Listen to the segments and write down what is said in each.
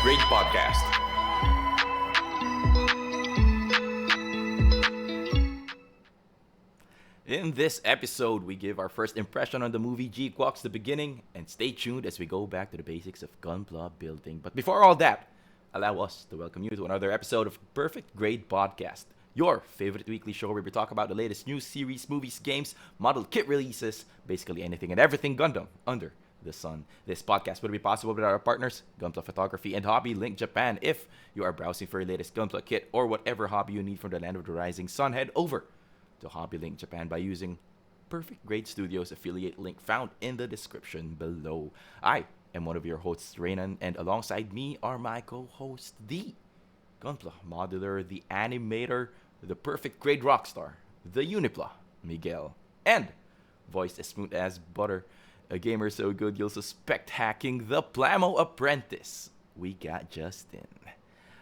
Grade Podcast. In this episode, we give our first impression on the movie GQuuuuuuX The Beginning, and stay tuned as we go back to the basics of Gunpla building. But before all that, allow us to welcome you to another episode of Perfect Grade Podcast, your favorite weekly show where we talk about the latest news, series, movies, games, model kit releases, basically anything and everything Gundam under the sun. This podcast would be possible without our partners, Gunpla Photography and Hobby Link Japan. If you are browsing for your latest Gunpla kit or whatever hobby you need from the land of the rising sun, head over to Hobby Link Japan by using Perfect Grade Studios affiliate link found in the description below. I am one of your hosts, Raynan, and alongside me are my co-hosts, the Gunpla Modeler, the Animator, the Perfect Grade Rockstar, the Unipla, Miguel, and voiced as smooth as butter, a gamer so good you'll suspect hacking, the Plamo Apprentice. We got Justin.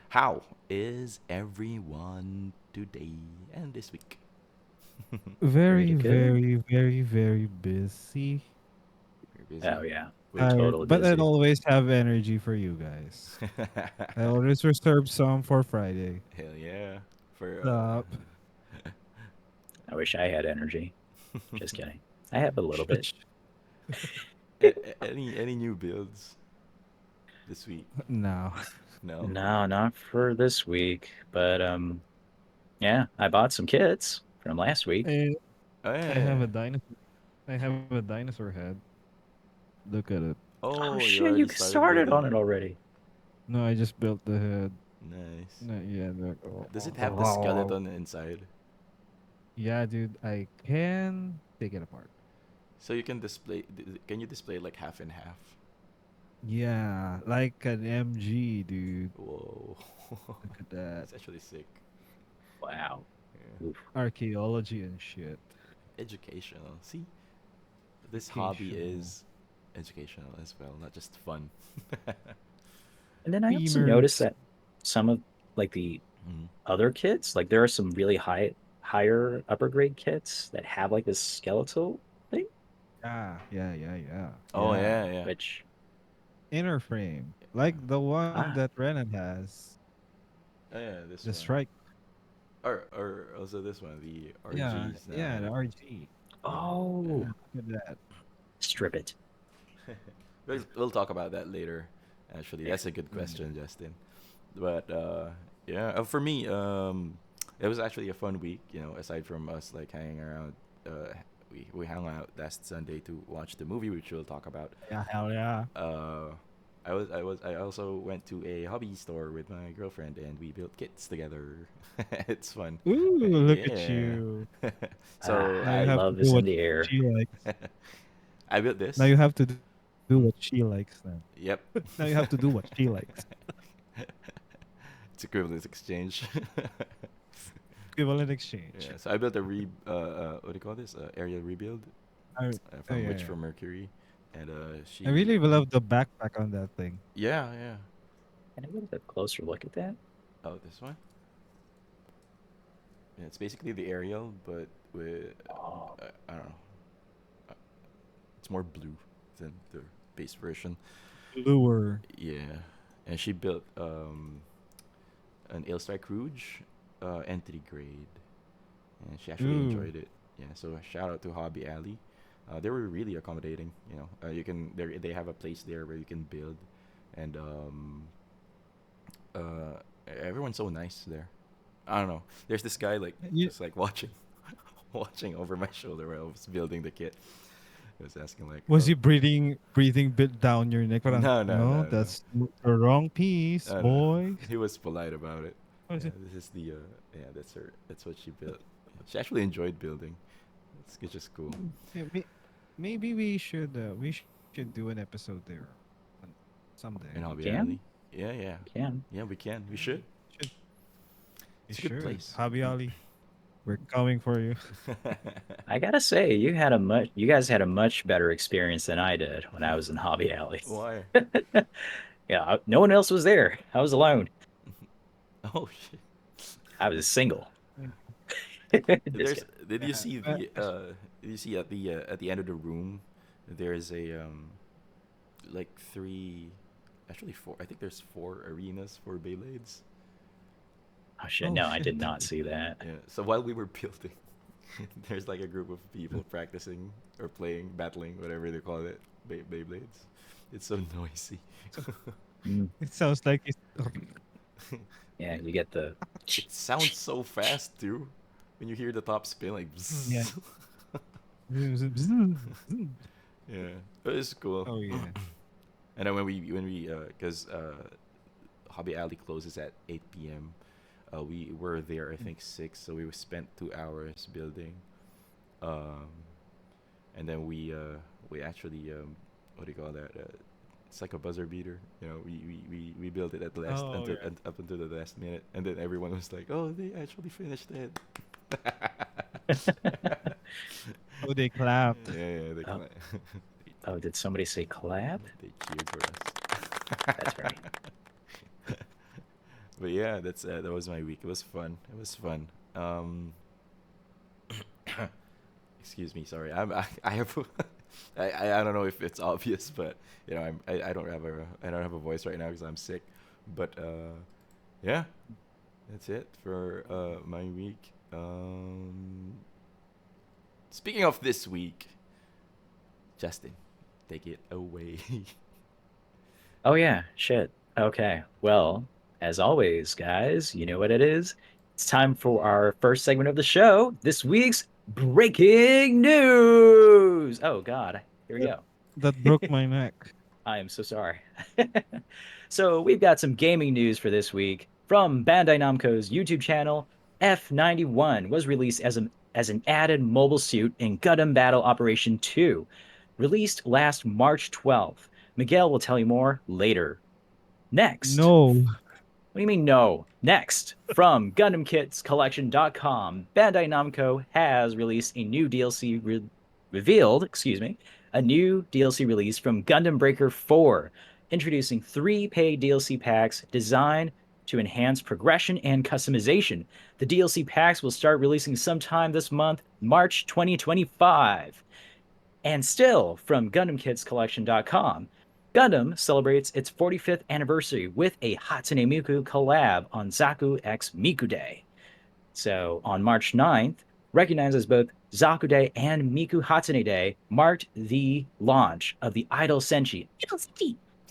How is everyone today and this week? Very, Pretty good. very busy. You're busy? Oh yeah, we're Tired, totally but I'd busy. always have energy for you guys. I always reserve some for Friday. Hell yeah. For Stop. I wish I had energy. Just kidding. I have a little bit. any new builds this week? No. No. No, not for this week. But yeah, I bought some kits from last week. I, Oh I have yeah. a dinosaur. I have a dinosaur head. Look at it. Oh Oh, you shit, you already started started on building. it already. No, I just built the head. Nice. No, yeah, look. Does it have the skeleton inside? Yeah, dude. I can take it apart. So you can display. Can you display like half and half? Yeah, like an MG, dude. Whoa. Look at that. That's actually sick. Wow. Yeah. Oof. Archaeology and shit. Educational. See, this hobby Educational. is educational as well, not just fun. And then I also Femurs. noticed that some of like the Mhm. other kits, like there are some really higher upper grade kits that have like this skeletal thing, Yeah. Oh yeah. which Inner frame, like the one ah that Renan has. Oh yeah, this The one. strike. Or also this one, the Yeah, RGs now yeah, the have. RG. oh, Look at that. strip it. We'll talk about that later. Actually, that's a good question, Justin. But yeah, for me, it was actually a fun week. You know, aside from us like hanging around, we hung out last Sunday to watch the movie, which we'll talk about. Yeah, hell yeah. Uh, I also went to a hobby store with my girlfriend and we built kits together. It's fun. Ooh, look at Yeah. you. So Now I you have to love do this in what the air. she likes. I built Now this. you have to do what she likes then. Yep. Now you have to do what she likes. It's equivalence exchange. Equivalent exchange. Yeah, so I built a what do you call this? Aerial rebuild I, oh, from yeah, Witch yeah. from Mercury, and she. I really love the backpack on that thing. Yeah. Can I get a closer look at that? Oh, this one. Yeah, it's basically the aerial, but with Oh, I don't know. Uh, It's more blue than the base version. Lure. Yeah, and she built an Ailstrike Rouge, entry grade, and she actually Ooh. enjoyed it. Yeah, so shout out to Hobby Alley. They were really accommodating. You know, you can they have a place there where you can build, and uh, everyone's so nice there. I don't know. There's this guy like You, just like watching, watching over my shoulder while I was building the kit. He was asking like, was "Oh, he breathing bit down your neck? Parang, no, no." that's the wrong piece, No. boy. He was polite about it. What is Yeah, it? this is the yeah, that's her. That's what she built. She actually enjoyed building. It's just cool. Yeah, maybe we should do an episode there on- someday. In you Hobby can? Alley. Yeah. You can. Yeah, we can. We should. Should we It's a good should. place. Hobby Ali, we're coming for you. I gotta say, you guys had a much better experience than I did when I was in Hobby Alley. Why? Yeah, no one else was there. I was alone. Oh shit. I was single. Just There's. kidding. Did you see Uh, the? Did you see at the end of the room? There is a like three. Actually, four. I think there's four arenas for Beyblades. Oh shit! Oh No, I shit. did not see that. Yeah. So while we were building, there's like a group of people practicing or playing, battling, whatever they call it, Beyblades. It's so noisy. So Mm, it sounds like it's yeah, you get the. It sounds so fast too. When you hear the top spin, like, yeah. bzzz. Yeah, but it's cool. Oh yeah. And then when we because Hobby Alley closes at 8 p.m. We were there I think 6, so we spent 2 hours building. Um, and then we actually what do you call that? It's like a buzzer beater. You know, we built it at the last Oh until yeah. up until the last minute, and then everyone was like, "Oh, they actually finished it." Oh, they clapped. Yeah, they Oh, kind of oh, did somebody say collab? they cheered for us. That's right. But yeah, that was my week. It was fun. It was fun. Excuse me, sorry. I have I don't know if it's obvious, but you know I don't have a voice right now because I'm sick. But yeah, that's it for my week. Speaking of this week, Justin, take it away. Oh yeah, shit. Okay. Well, as always, guys, you know what it is. It's time for our first segment of the show. This week's breaking news. Oh God, here we That, go. that broke my neck. I am so sorry. So we've got some gaming news for this week from Bandai Namco's YouTube channel. F91 was released as an added mobile suit in Gundam Battle Operation 2, released last March 12th. Miguel will tell you more later. Next, No. what do you mean no? Next, from GundamKitsCollection.com, Bandai Namco has released a new DLC revealed, a new DLC release from Gundam Breaker 4, introducing 3 paid DLC packs designed to enhance progression and customization. The DLC packs will start releasing sometime this month, March 2025. And still from GundamKitsCollection.com, Gundam celebrates its 45th anniversary with a Hatsune Miku collab on Zaku X Miku Day. So on March 9th, recognized as both Zaku Day and Miku Hatsune Day, marked the launch of the Idol Senshi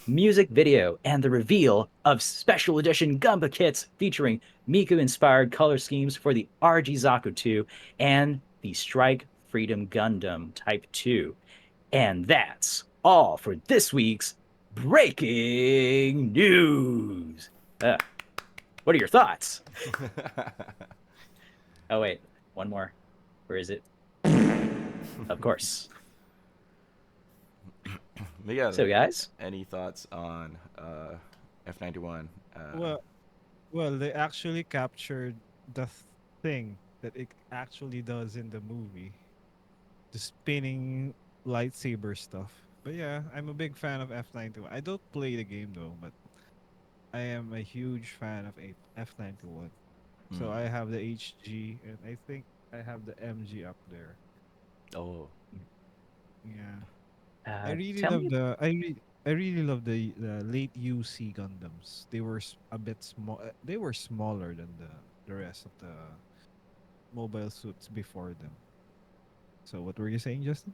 music video and the reveal of special edition Gunpla kits featuring Miku-inspired color schemes for the RG Zaku 2 and the Strike Freedom Gundam Type 2. And that's all for this week's breaking news. What are your thoughts? Oh, wait, one more. Where is it? Of course. Miguel, So, guys, any thoughts on F91? Well, well, they actually captured the thing that it actually does in the movie, the spinning lightsaber stuff. But yeah, I'm a big fan of F91. I don't play the game though, but I am a huge fan of F91. So Mm. I have the HG and I think I have the MG up there. Oh. Yeah. I really tell love me. I really love the late UC Gundams. They were a bit small. They were smaller than the rest of the mobile suits before them. So what were you saying, Justin?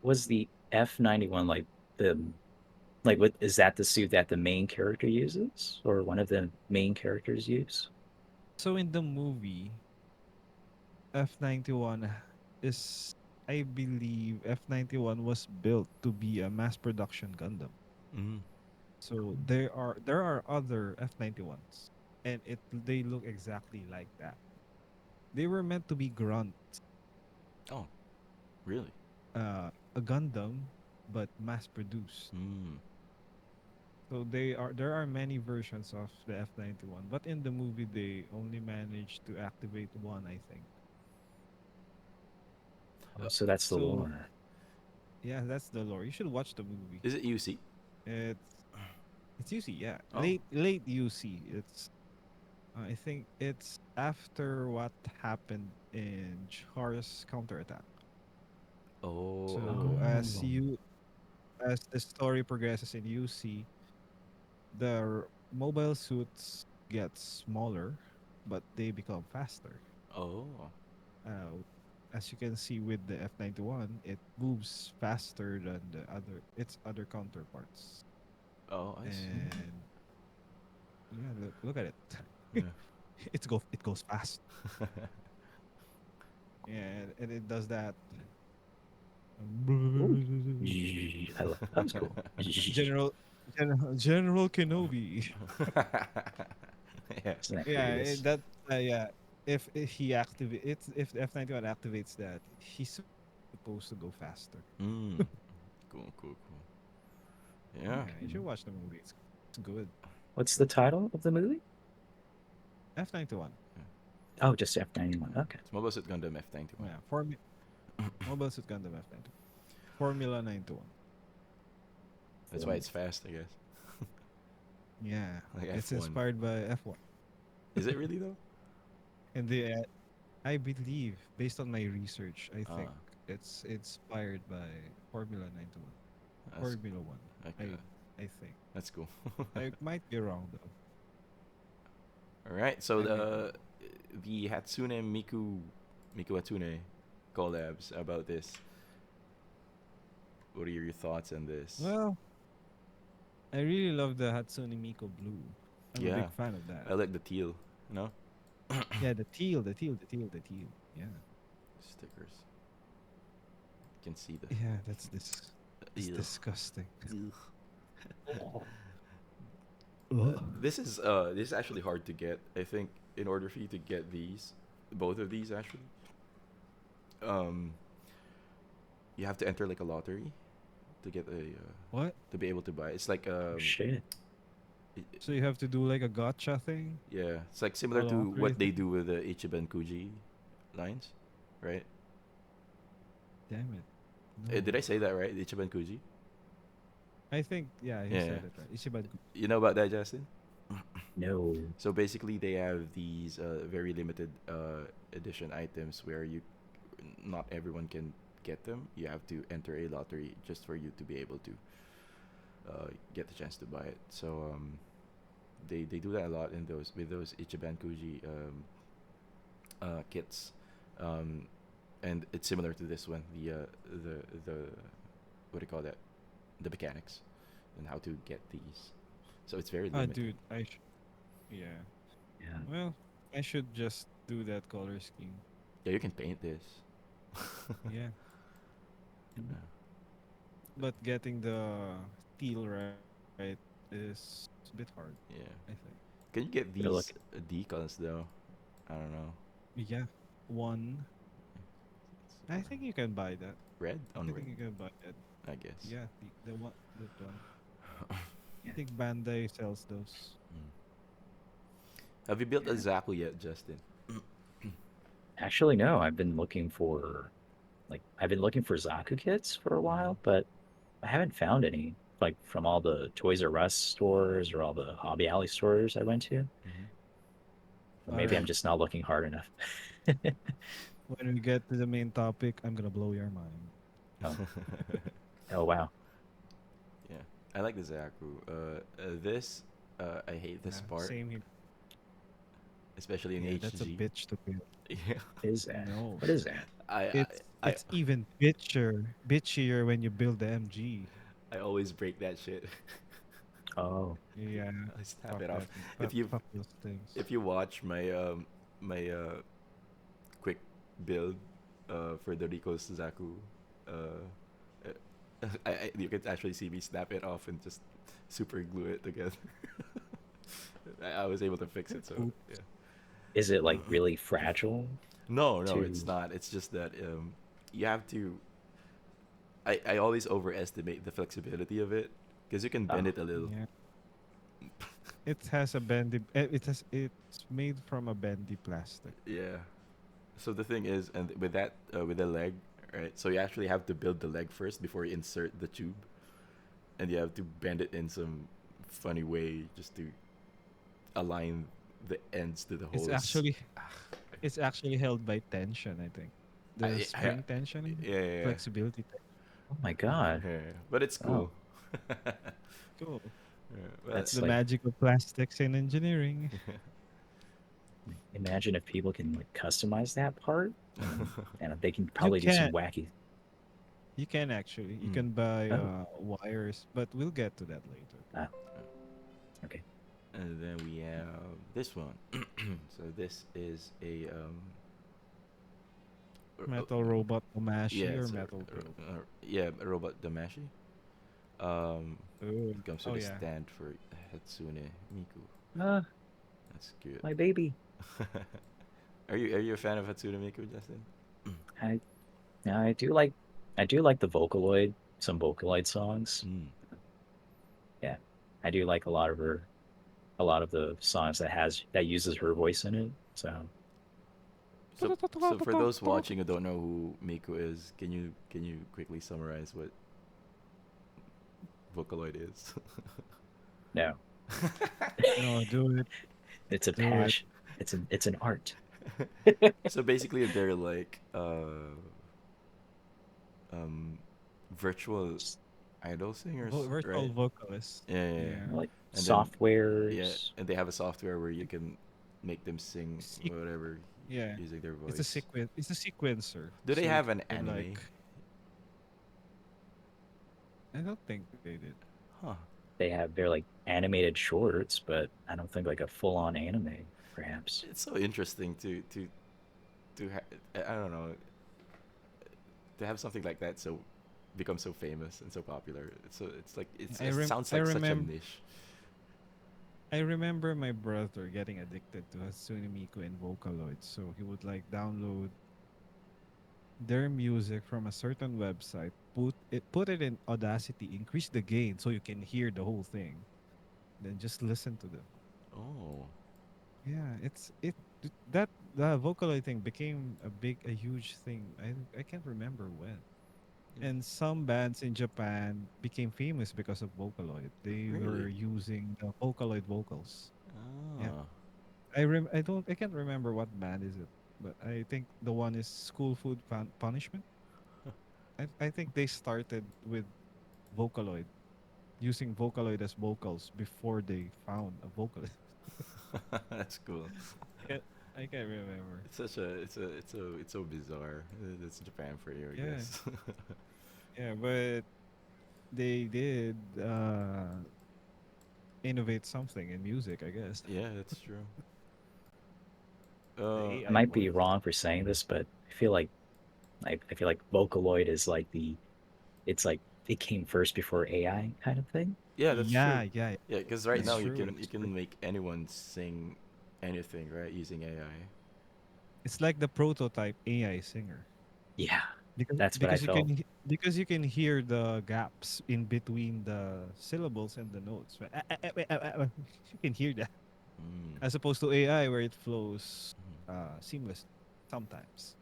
Was the F91 the what is that the suit that the main character uses or one of the main characters use? So in the movie, F91 is, I believe F91 was built to be a mass production Gundam. Mm. So there are other F91s and it they look exactly like that. They were meant to be grunt, Oh, really? a Gundam but mass produced. Mm. So there are many versions of the F91, but in the movie they only managed to activate one, I think. Oh, so that's the So lore. yeah, that's the lore. You should watch the movie. Is it UC? It's it's UC, yeah. Oh. Late UC. It's I think it's after what happened in Char's counterattack. Oh, okay. So Oh. as the story progresses in UC, mobile suits get smaller, but they become faster. Oh. Uh, as you can see with the F91, it moves faster than its other counterparts. Oh, I see. And yeah, look at it. Yeah. It goes fast. Yeah, and it does that. Ooh. That was cool. General General Kenobi. Yeah. Exactly Yeah, this. that yeah. If he activates, if the F91 activates that, he's supposed to go faster. Mm. Cool, cool, cool. Yeah, Yeah. you should watch the movie. It's good. What's the title of the movie? F91. Oh, just F91. Okay. It's Mobile Suit Gundam F91. Yeah, Mobile Suit Gundam F91. Formula 91. That's why it's fast, I guess. Yeah, Like it's F1. inspired by F1. Is it really though? And I believe, based on my research, I Ah, think it's inspired by Formula 91. that's Formula 1. okay. I think. That's cool. I might be wrong though. All right. So I might be wrong. the Hatsune Miku Hatsune collabs about this. What are your thoughts on this? Well, I really love the Hatsune Miku blue. I'm a Yeah, big fan of that. I like the teal. No Yeah, the teal, the teal, the teal, the teal. Yeah. stickers. You can see the. Yeah, it's Ew. disgusting. This is actually hard to get. I think in order for you to get these, both of these actually, um, you have to enter like a lottery to get What? to be able to buy. It's like Shit. So you have to do like a gotcha thing? yeah, it's like A similar to lottery what they thing? do with the Ichiban Kuji lines, right? Damn it. Did No. I say that right? Ichiban Kuji. I think yeah, you Yeah. said it right. Ichiban. You know about that, Justin? No. So basically, they have these very limited edition items where not everyone can get them. You have to enter a lottery just for you to be able to get the chance to buy it. So they do that a lot in those with those Ichiban Kuji kits, um, and it's similar to this one. The what do you call that? The mechanics and how to get these. So it's very Ah, limited. dude, yeah. Yeah. Well, I should just do that color scheme. Yeah, you can paint this. Yeah. Yeah. But getting the teal right is a bit hard, Yeah. I think. Can you get They're these like, decals though? I don't know. Yeah. One. I think you can buy that. Red on I red, think you can buy that. I guess. Yeah, the one that one. I yeah. think Bandai sells those. Mm. Have you built a Yeah. Zaku yet, Justin? Actually, no. I've been looking for Zaku kits for a while, but I haven't found any. Like from all the Toys R Us stores or all the Hobby Alley stores I went to. Mm-hmm. Or All maybe I'm right. just not looking hard enough. When we get to the main topic, I'm gonna blow your mind. Oh, oh wow. Yeah, I like the Zaku. I hate this Yeah, part, same here. especially in Yeah, that's a HG. bitch to build. Yeah, What is that? No. What is that? I, I It's even bitchier when you build the MG. I always break that shit. Oh, Yeah, I snap fuck it off. that. Fuck, If you fuck those things. if you watch my quick build for the Rico's Zaku, you can actually see me snap it off and just super glue it together. I was able to fix it, so Oops. yeah. is it like really fragile? No, it's To not. It's just that you have to. I always overestimate the flexibility of it because you can bend Oh, it a little. Yeah, it has it's made from a bendy plastic. Yeah. So the thing is, and with that, with the leg, right? So you actually have to build the leg first before you insert the tube, and you have to bend it in some funny way just to align the ends to the It's holes. actually it's actually held by tension, I think. The I spring tension, yeah, flexibility. oh my God. yeah. But it's Oh, cool. Cool. Well, That's The like, magic of plastics in engineering. imagine if people can like customize that part, and they can You probably do some can. wacky. You can actually. You mm. can buy Oh, wires, but we'll get to that later. ah, okay. And then we have this one. So this is a Metal robot yeah, Omashi or it's metal build. yeah, a robot Damashi. Um, Oh, it comes oh with a yeah. stand for Hatsune Miku. Ah, That's good. my baby. Are you a fan of Hatsune Miku, Justin? I I do like I do like the Vocaloid, some Vocaloid songs. Mm. Yeah, I do like a lot of the songs that uses her voice in it. So So for those watching who don't know who Miku is, can you quickly summarize what Vocaloid is? no, No, do it. it's a Do it. passion. It's an art. So basically, they're like um virtual idol singers, Virtual right? vocalist. Yeah, yeah, yeah. Yeah. Like And then yeah, softwares. and they have a software where you can make them sing Sequ- whatever yeah. using their It's a voice. It's a sequencer. Do they So you have an can anime? like. I don't think they did. Huh. They're like animated shorts, but I don't think like a full on anime, perhaps. It's so interesting to I don't know, to have something like that so become so famous and so popular. It's like it sounds I like such a remember. niche. I remember my brother getting addicted to Hatsune Miku and Vocaloid, so he would like download their music from a certain website, put it in Audacity, increase the gain so you can hear the whole thing, then just listen to them. Oh. Yeah, that the Vocaloid thing became a huge thing. I can't remember when. Yeah. And some bands in Japan became famous because of Vocaloid. They were Really? using the Vocaloid vocals. Yeah. Ah. I can't remember what band is it, but I think the one is School Food Punishment. I think they started with Vocaloid, using Vocaloid as vocals before they found a vocalist. That's cool. I can't, I can't remember. It's such a it's so bizarre. It's Japan for you, I Yeah, guess. yeah, but they did innovate something in music, I guess. Yeah, that's true. The I AI might be voice. wrong for saying this, but I feel like Vocaloid is like it's like it came first before AI kind of thing. Yeah, that's true. Yeah, yeah, Yeah, because right that's now true. you That's true. can make anyone sing anything, right, using AI. It's like the prototype AI singer. Yeah, Because that's what I felt. because you can hear the gaps in between the syllables and the notes. Right? You can hear that Mm. as opposed to AI where it flows seamless sometimes.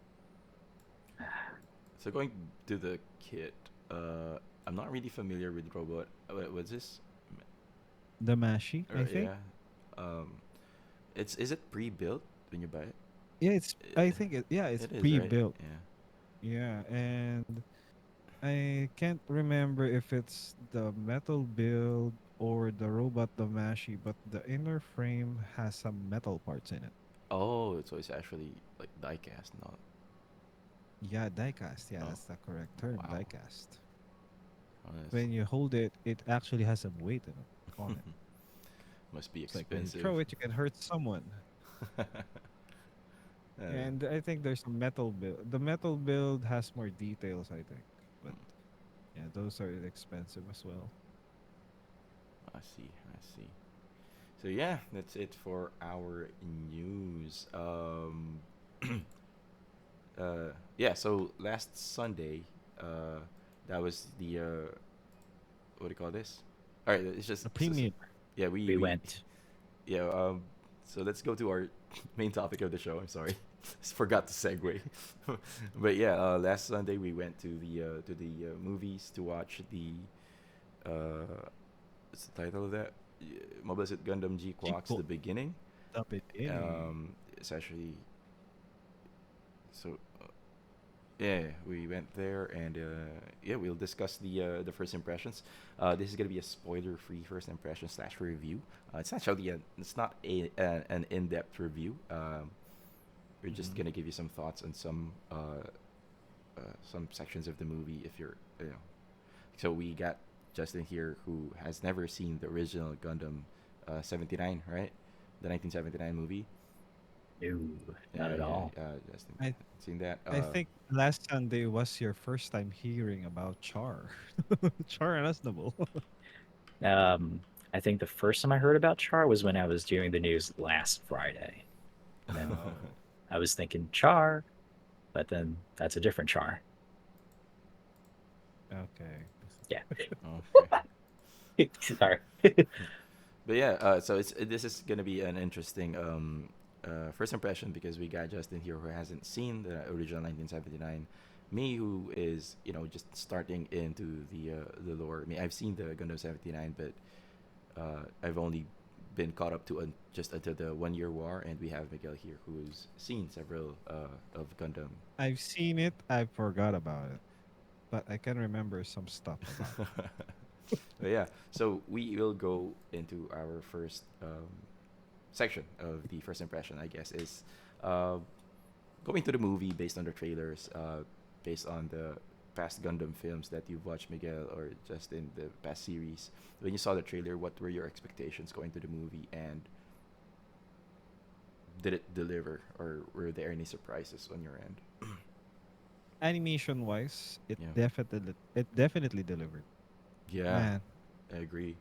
So going to the kit, I'm not really familiar with robot. What's this? The Mashi, Or I think. yeah, um, is it pre-built when you buy it? Yeah, I I- think it's It is, right? pre-built. Yeah. Yeah, and I can't remember if it's the metal build or the robot Damashi, but the inner frame has some metal parts in it. Oh, so it's actually like diecast, not. Yeah, diecast. Yeah, Oh, that's the correct term, wow. diecast. Oh, When you hold it, it actually has some weight in it on it. must be It's like when you expensive. throw it, you can hurt someone. Uh, And I think there's a metal build. The metal build has more details, I think. But yeah, those are expensive as well. I see. I see. So yeah, that's it for our news. Yeah. So last Sunday, that was the what do you call this? All right, The premiere. yeah, We we went. yeah. So let's go to our main topic of the show. I'm sorry, forgot to segue. But yeah, last Sunday we went to the movies to watch the what's the title of that? Mobile Suit Gundam GQuuuuuX The Sequel. Beginning. The beginning. It's actually so Yeah, we went there, and yeah, we'll discuss the first impressions. This is gonna be a spoiler-free first impression slash review. It's actually it's not an in-depth review. We're just Mhm. gonna give you some thoughts on some sections of the movie if you're you know. So we got Justin here who has never seen the original Gundam 79, right? The 1979 movie. No, Yeah, not at yeah, all. Justin I seen that. I think last Sunday was your first time hearing about Char. Char and Asnable. Um, I think the first time I heard about Char was when I was doing the news last Friday. And then Oh, I was thinking Char, but then that's a different Char. okay. Yeah. Okay. Sorry. But yeah, so this is gonna be an interesting first impression because we got Justin here who hasn't seen the original 1979. Me, who is just starting into the lore. I mean, I've seen the Gundam 79, but I've only been caught up to just until the 1 Year War, and we have Miguel here who's seen several of Gundam. I've seen it. I forgot about it, but I can remember some stuff about it. But yeah, so we will go into our first section of the first impression, I guess, is uh, going to the movie based on the trailers, based on the past Gundam films that you've watched, Miguel, or just in the past series. When you saw the trailer, what were your expectations going to the movie, and did it deliver, or were there any surprises on your end? Animation wise, Yeah, it definitely delivered. yeah, Man, I agree.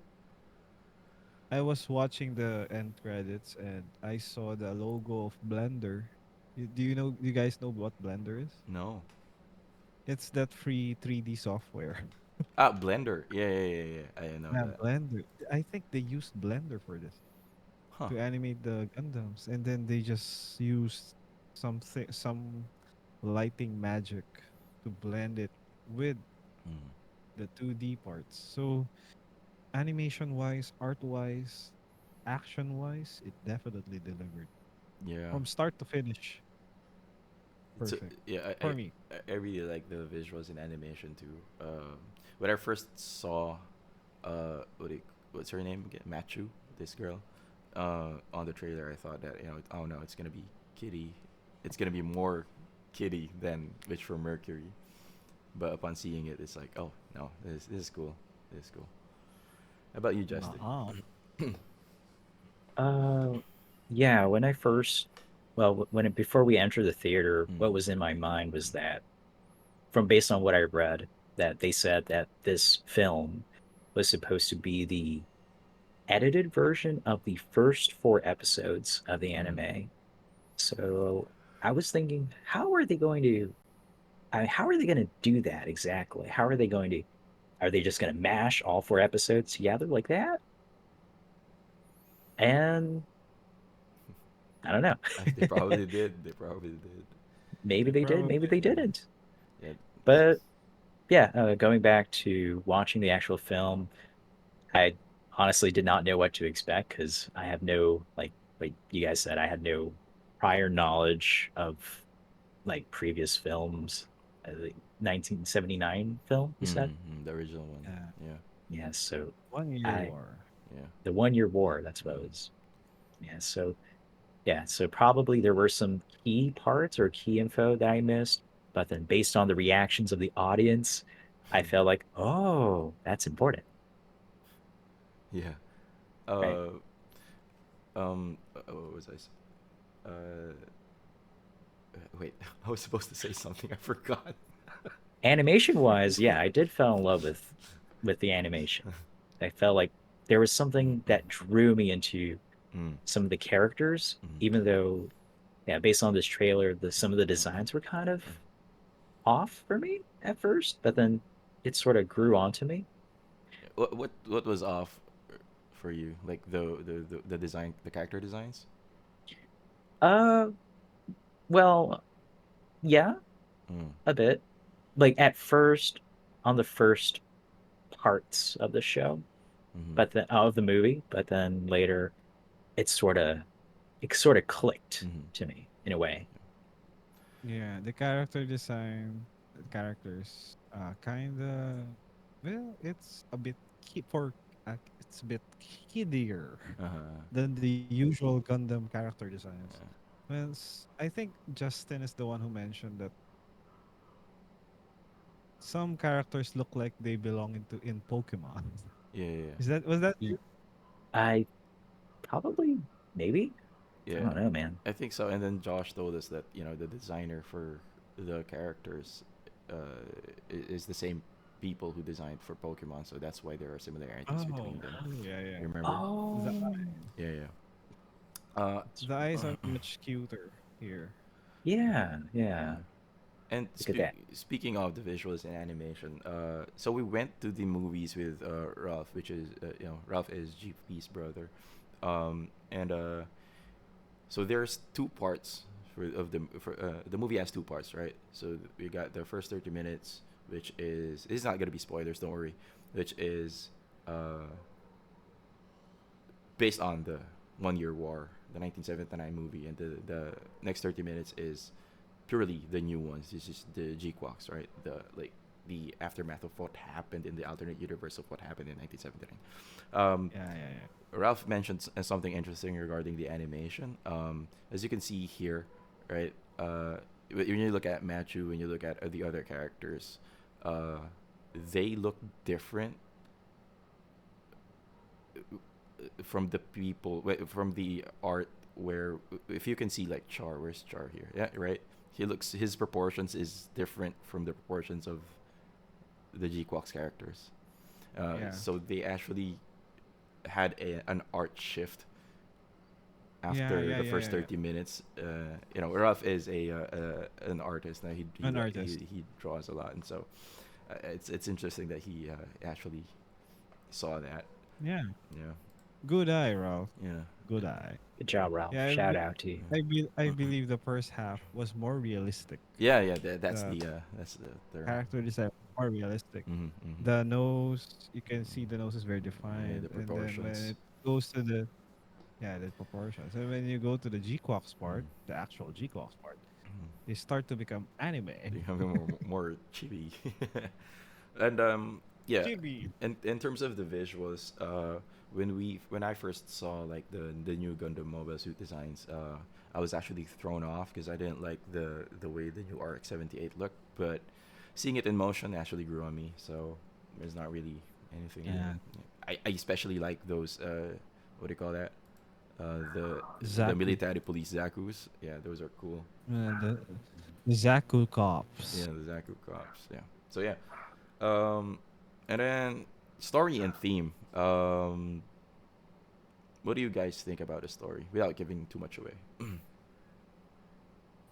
I was watching the end credits and I saw the logo of Blender. Do you know? You guys know what Blender is? No, It's that free 3D software. Blender. Yeah, yeah, yeah, yeah. I know Yeah, that. Blender. I think they used Blender for this Huh. to animate the Gundams, and then they just used some lighting magic to blend it with Mm. the 2D parts. So animation wise, art wise, action wise, it definitely delivered Yeah. from start to finish. So Perfect yeah, for me. I really like the visuals and animation too. When I first saw, what's her name again? Machu, this girl, on the trailer, I thought that oh no, it's gonna be Kitty. It's gonna be more Kitty than Witch from Mercury. But upon seeing it, it's like, oh no, this is cool. This is cool. How about you, Justin? Uh-huh. Uh, yeah, when I first, well, before we entered the theater, Mm. what was in my mind was that, from based on what I read, that they said that this film was supposed to be the edited version of the first 4 episodes of the Mm. anime. So I was thinking, how are they going to? How are they going to do that exactly? How are they going to? Are they just going to mash all 4 episodes together like that? And I don't know. They probably did. They probably did. Maybe They they did, maybe probably they did. Yeah. didn't. Yeah. But yeah, going back to watching the actual film, I honestly did not know what to expect because I have no, like you guys said, I had no prior knowledge of like previous films. The 1979 film, you said? The original one. Yeah. Yeah. Yeah, so 1 Year I War. Yeah. the 1 Year War, that's what it Mm. was. Yeah, so yeah, so probably there were some key parts or key info that I missed, but then based on the reactions of the audience, I felt like, oh, that's important, Yeah. right? Uh. What was I? Uh. Wait. I was supposed to say something. I forgot. Animation wise, yeah, I did fall in love with the animation. I felt like there was something that drew me into Mm. some of the characters, Mm. even though, yeah, based on this trailer, some of the designs were kind of off for me at first, but then it sort of grew onto me. What was off for you? Like the design, the character designs. Uh, well, yeah, Mm. a bit. Like at first, on the first parts of the show, Mm-hmm. but then of the movie, but then later it sort of clicked Mm-hmm. to me in a way. Yeah, the character design, the characters, kinda, well, it's a bit it's a bit kiddier Uh-huh. than the usual Gundam character designs. I think Justin is the one who mentioned that some characters look like they belong in Pokemon. Yeah, yeah, Was that Y- you? I probably, maybe, yeah. I Yeah. don't know, man. I think so. And then Josh told us that the designer for the characters is the same people who designed for Pokemon, so that's why there are similarities between them. Yeah, yeah. You remember? The Oh, Yeah, yeah. Uh, that's the right. eyes are much cuter here. Yeah, yeah. mhm. And Look at that. speaking of the visuals and animation, so we went to the movies with Ralph, which is Ralph is GP's brother, and so there's two parts for the movie has two parts, right? So we got the first 30 minutes, which is it's not gonna be spoilers, don't worry, which is uh, based on the 1 Year War, the 1979 movie, and the next 30 minutes is purely the new ones. This is the GQuuuuuuX, right? The aftermath of what happened in the alternate universe of what happened in 1979. Um, Yeah, yeah, yeah. Ralph mentioned something interesting regarding the animation. As you can see here, right? When you look at Machu, when you look at the other characters, uh, they look different from the from the art. Where if you can see like Char, where's Char here? Yeah, right. His proportions is different from the proportions of the GQuuuuuuX characters. Yeah. So they actually had an art shift Yeah, after yeah, the yeah, first yeah, yeah. 30 minutes. Ralph is an artist now. An artist. He draws a lot, and so it's interesting that he actually saw that. Yeah. Yeah, Good eye, Ralph. yeah, Good eye. Good job, Ralph. Yeah, Shout out to you. I believe the first half was more realistic. yeah, yeah. The That's the term. character design was more realistic. Hmm, hmm. The nose, you can see the nose is very Yeah, the defined, and then when proportions. it goes to the the proportions, and when you go to the G-Quox part, Mm. the actual G-Quox part, Mhm. they start to become anime. Becoming more chibi. And yeah, Chibi. in terms of the visuals, when I first saw like the new Gundam mobile suit designs, I was actually thrown off because I didn't like the way the new RX-78 looked, but seeing it in motion actually grew on me. So there's not really anything. Yeah. I especially like those what do you call that? The Zaku. military police Zaku's. Yeah, those are cool. The Zaku Yeah, cops. the Zaku cops. Yeah. So yeah. Um, and then story and theme. What do you guys think about the story without giving too much away?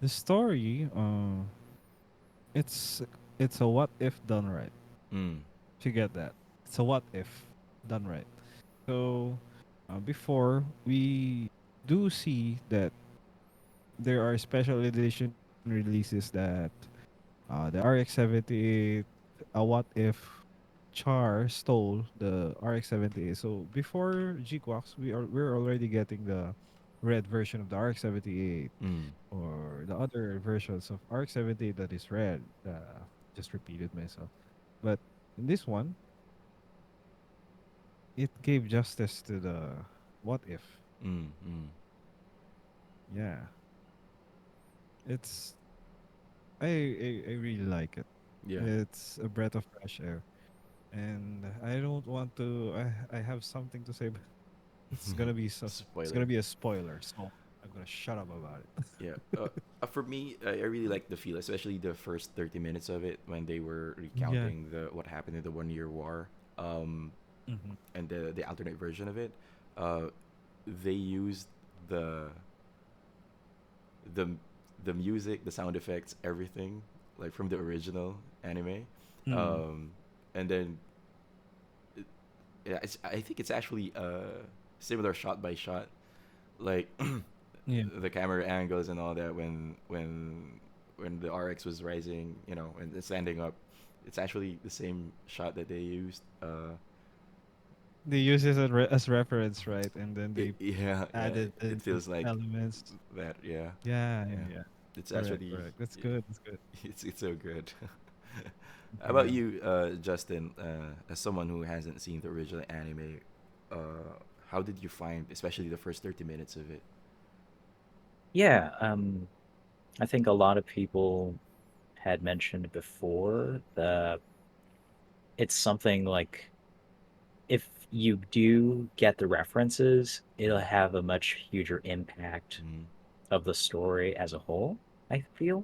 The story, it's it's a what if done right. Mm. If you get that, it's a what if done right. So before we do see that there are special edition releases that the RX-78, a what if Char stole the RX-78. So before GQuax, we're already getting the red version of the RX-78 Mm. or the other versions of RX-78 that is red. Just repeated myself. But in this one, it gave justice to the what if. Mm. Mm. Yeah, it's I really like it. Yeah. It's a breath of fresh air, and I don't want to. I have something to say, but it's Spoiler. gonna be a spoiler, so I'm gonna shut up about it. Yeah. For me, I really like the feel, especially the first 30 minutes of it when they were Yeah. recounting the what happened in the 1 Year War, Hmm. and the alternate version of it. Uh, they used the the the music, the sound effects, everything like from the original anime, Mm. um, and then yeah, I think it's actually similar shot by shot, like Yeah. the camera angles and all that when the RX was rising, and it's standing up. It's actually the same shot that they used. They use it as reference, right? And then they Yeah, yeah. added It the feels like elements. that. Yeah, Yeah, yeah. yeah, yeah. It's Correct, actually correct. That's good. That's good. it's so good. How about Yeah. you, Justin? As someone who hasn't seen the original anime, how did you find, especially the first 30 minutes of it? Yeah, I think a lot of people had mentioned before that it's something like if you do get the references, it'll have a much huger impact Mm-hmm. of the story as a whole, I feel.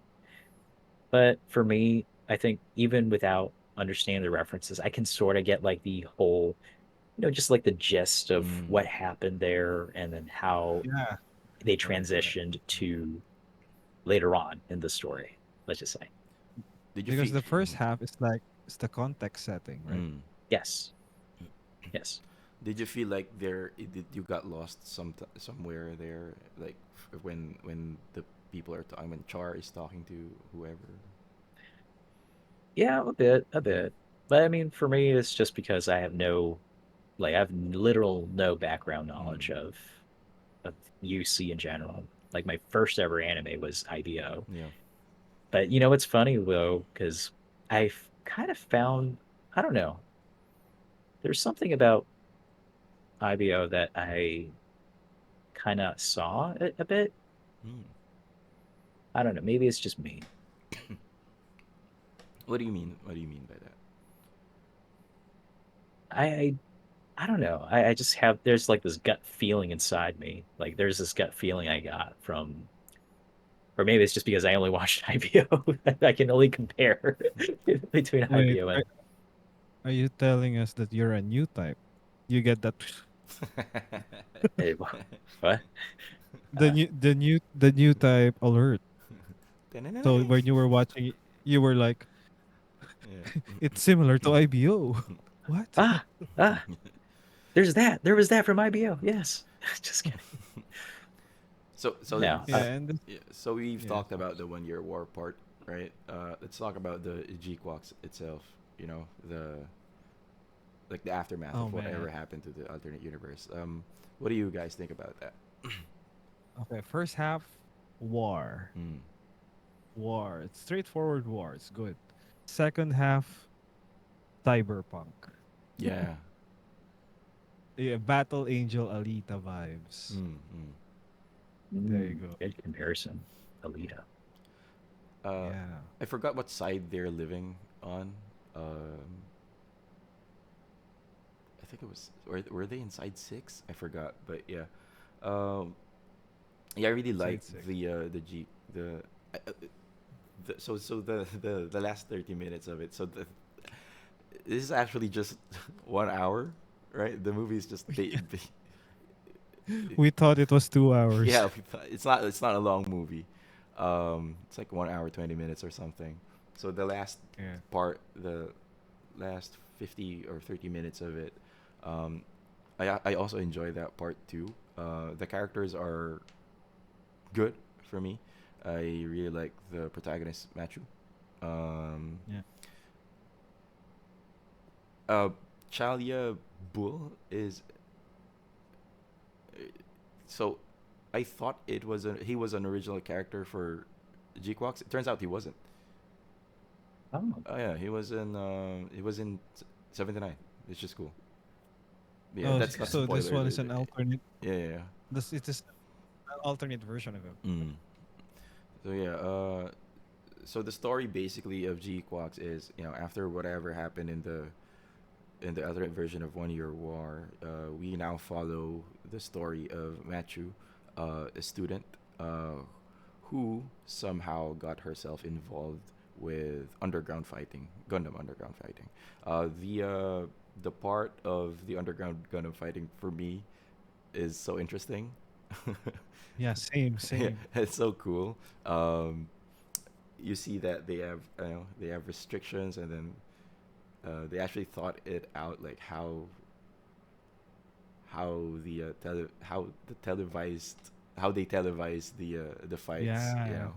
But for me, I think even without understanding the references, I can sort of get like the whole, just like the gist of Mm. what happened there and then how Yeah. they Correct, correct. transitioned to later on in the story, let's just say. Did you Because feel? the first half is like it's the context setting, right? Mm. Yes. Yes. Did you feel like did you got lost somewhere there, like when the people are talking, when Char is talking to whoever? Yeah, a bit, a bit. But I mean, for me, it's just because I have literal no background knowledge Mm. of UC in general. Like my first ever anime was IBO. Yeah. But it's funny though, because I've kind of found, I don't know, there's something about IBO that I kind of saw a bit. Mm. I don't know, maybe it's just me. What do you mean? What do you mean by that? I I, I don't know. I just have there's like this gut feeling inside me. Like there's this gut feeling I got from, or maybe it's just because I only watched IBO. I can only compare between Wait, IBO and are you telling us that you're a new type? You get that eh, what? Uh, the new type alert. So Ta-na-na-na. when you were watching it, you were like, it's similar to IBO. What? ah ah. There's that. There was that from IBO. Yes. Just kidding. So No. Yeah, and yeah, so we've yeah, talked about the 1 year war part, right? Let's talk about the GQuuuuuuX itself. You know, the aftermath oh of whatever man. happened to the alternate universe. What do you guys think about that? Okay, first half war. Mm. War. It's straightforward war. It's good. Second half cyberpunk. Yeah. Yeah, Battle Angel Alita vibes. Mm, mm. There you go. Good comparison. Alita. Uh, Yeah. I forgot what side they're living on. Um, I think it was, were they inside six? I forgot, but yeah. Um, yeah, I really like Side six. the G the, the last 30 minutes of it. So this is actually just 1 hour, right? The movie is just We thought it was 2 hours. yeah, it's not a long movie. It's like 1 hour 20 minutes or something. So the last Yeah. part, the last 50 or 30 minutes of it, um, I also enjoy that part too. The characters are good for me. I really like the protagonist Machu. Um, Yeah. uh, Chalia Bull is so. I thought he was an original character for GQuuuuuuX. It turns out he wasn't. Oh. Oh yeah, he was in 79. It's just cool. Yeah, Oh, that's not so this spoiler one is alert. an alternate. Yeah, yeah, yeah. This it is an alternate version of him. Mm. So yeah, so the story basically of G Quox is, after whatever happened in the alternate version of 1 Year War, we now follow the story of Machu, a student who somehow got herself involved with underground fighting, Gundam underground fighting. The part of the underground Gundam fighting for me is so interesting. Yeah, same, Yeah, same. it's so cool. You see that they have restrictions, and then they actually thought it out, like how they televise the fights. Yeah,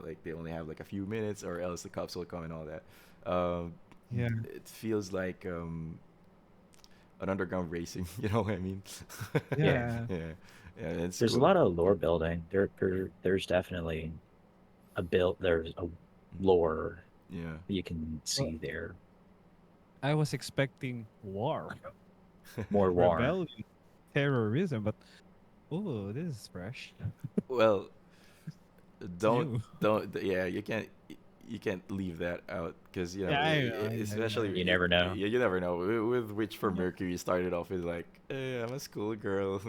Like they only have like a few minutes, or else the cops will come and all that. Um, yeah, it feels like an underground racing. You know what I mean? Yeah. yeah. Yeah, yeah, it's There's a cool. lot of lore building. There's definitely a build. There's a lore Yeah. you can Well, see there. I was expecting war, More war. rebellion, terrorism, but oh, this is fresh. Well, It's don't new. yeah, you can't leave that out because Yeah, I know, I know, yeah, You especially never know. you never know with Witch for yeah. Mercury started off with like, hey, I'm a schoolgirl.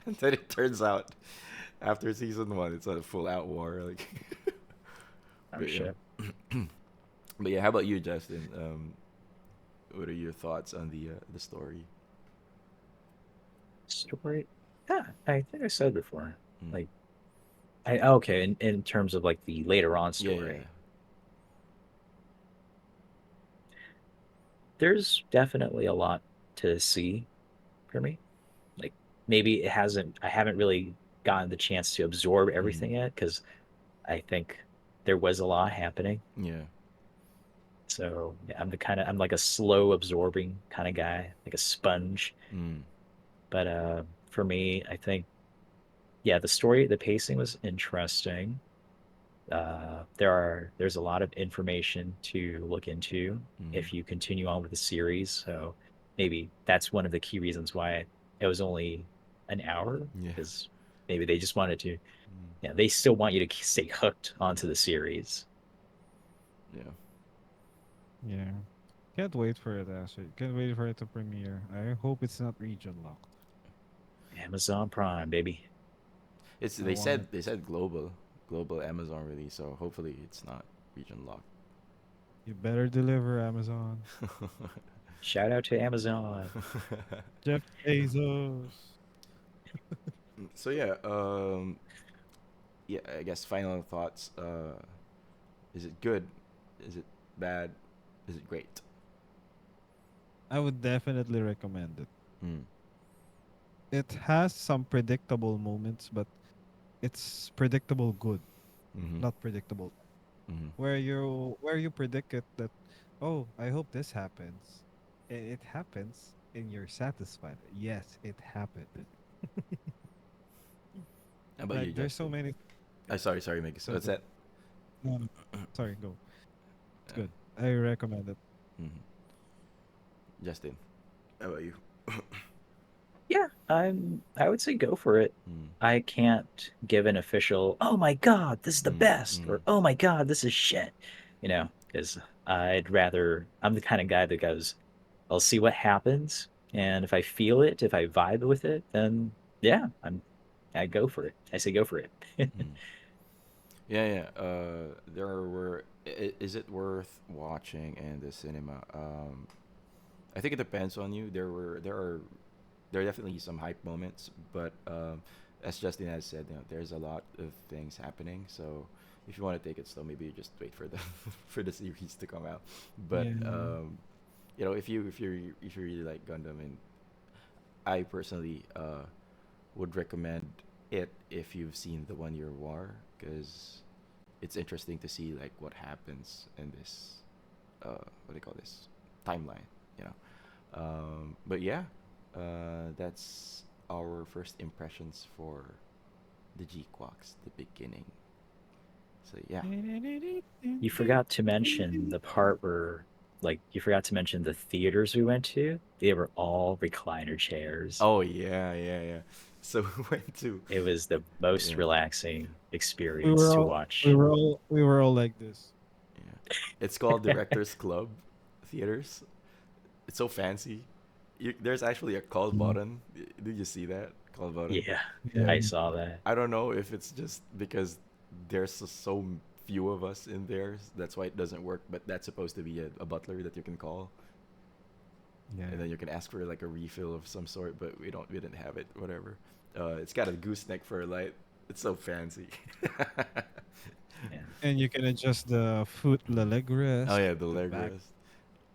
And then it turns out after season one it's a full out war like. Oh But yeah. shit. But yeah, how about you, Justin? What are your thoughts on the story? Story. Yeah, I think I said before. Mm. Like, I okay. In terms of like the later on Yeah, yeah. story, there's definitely a lot to see for me. Like maybe it hasn't. I haven't really gotten the chance to absorb Mm. everything yet because I think there was a lot happening. Yeah. So yeah, I'm like a slow absorbing kind of guy, like a sponge. Mm. But for me, I think yeah, the pacing was interesting. There's a lot of information to look into Mm. if you continue on with the series. So maybe that's one of the key reasons why it was only an hour Yeah. because maybe they just wanted to. Mm. Yeah, they still want you to stay hooked onto the series. Yeah. Yeah. Can't wait for it, actually. Can't wait for it to premiere. I hope it's not region locked. Amazon Prime, baby. It's I want it. they said global Amazon release, so hopefully it's not region locked. You better deliver, Amazon. Shout out to Amazon. Jeff Bezos. So yeah, yeah, I guess final thoughts. Is it good? Is it bad? Is it great? I would definitely recommend it. Mm. It has some predictable moments, but it's predictable good, Mm-hmm. not predictable. Mm-hmm. Where you predict it that, oh, I hope this happens. It happens and you're satisfied. Yes, it happened. How about you, Like there's so Justin? many. Sorry, Mike. So Go, what's go. that? No, no. Sorry, go. It's Yeah. good. I recommend it. Mm-hmm. Justin, how about you? Yeah, I would say go for it. Mm. I can't give an official, oh my God, this is the Mm. best, Mm. or oh my God, this is shit, because I'm the kind of guy that goes, I'll see what happens. And if I feel it, if I vibe with it, then yeah, I go for it. I say go for it. Mm. Yeah, yeah. There were. Is it worth watching in the cinema? I think it depends on you. There are definitely some hype moments, but as Justin has said, there's a lot of things happening. So if you want to take it slow, maybe you just wait for the for the series to come out. But Yeah. if you really like Gundam, and I personally would recommend it if you've seen the 1 Year War, because it's interesting to see like what happens in this what do you call this timeline, you know. But yeah, that's our first impressions for the GQuuuuuuX The Beginning. So yeah. You forgot to mention the part where, like, you forgot to mention the theaters we went to. They were all recliner chairs. Oh yeah, yeah, yeah. So we went to It was the most yeah, relaxing We experience were to all we watch. were all we were all like this. yeah. It's called Directors Club Theaters. It's so fancy. There's actually a call Mhm. button. Did you see that call button? Yeah, Yeah. I saw that. I don't know if it's just because there's so few of us in there, that's why it doesn't work. But that's supposed to be a butler that you can call, Yeah. and then you can ask for like a refill of some sort. But we didn't have it. Whatever. It's got a gooseneck for a light. It's so fancy. Yeah. And you can adjust the foot, the leg Oh rest, yeah, the the leg back. rest,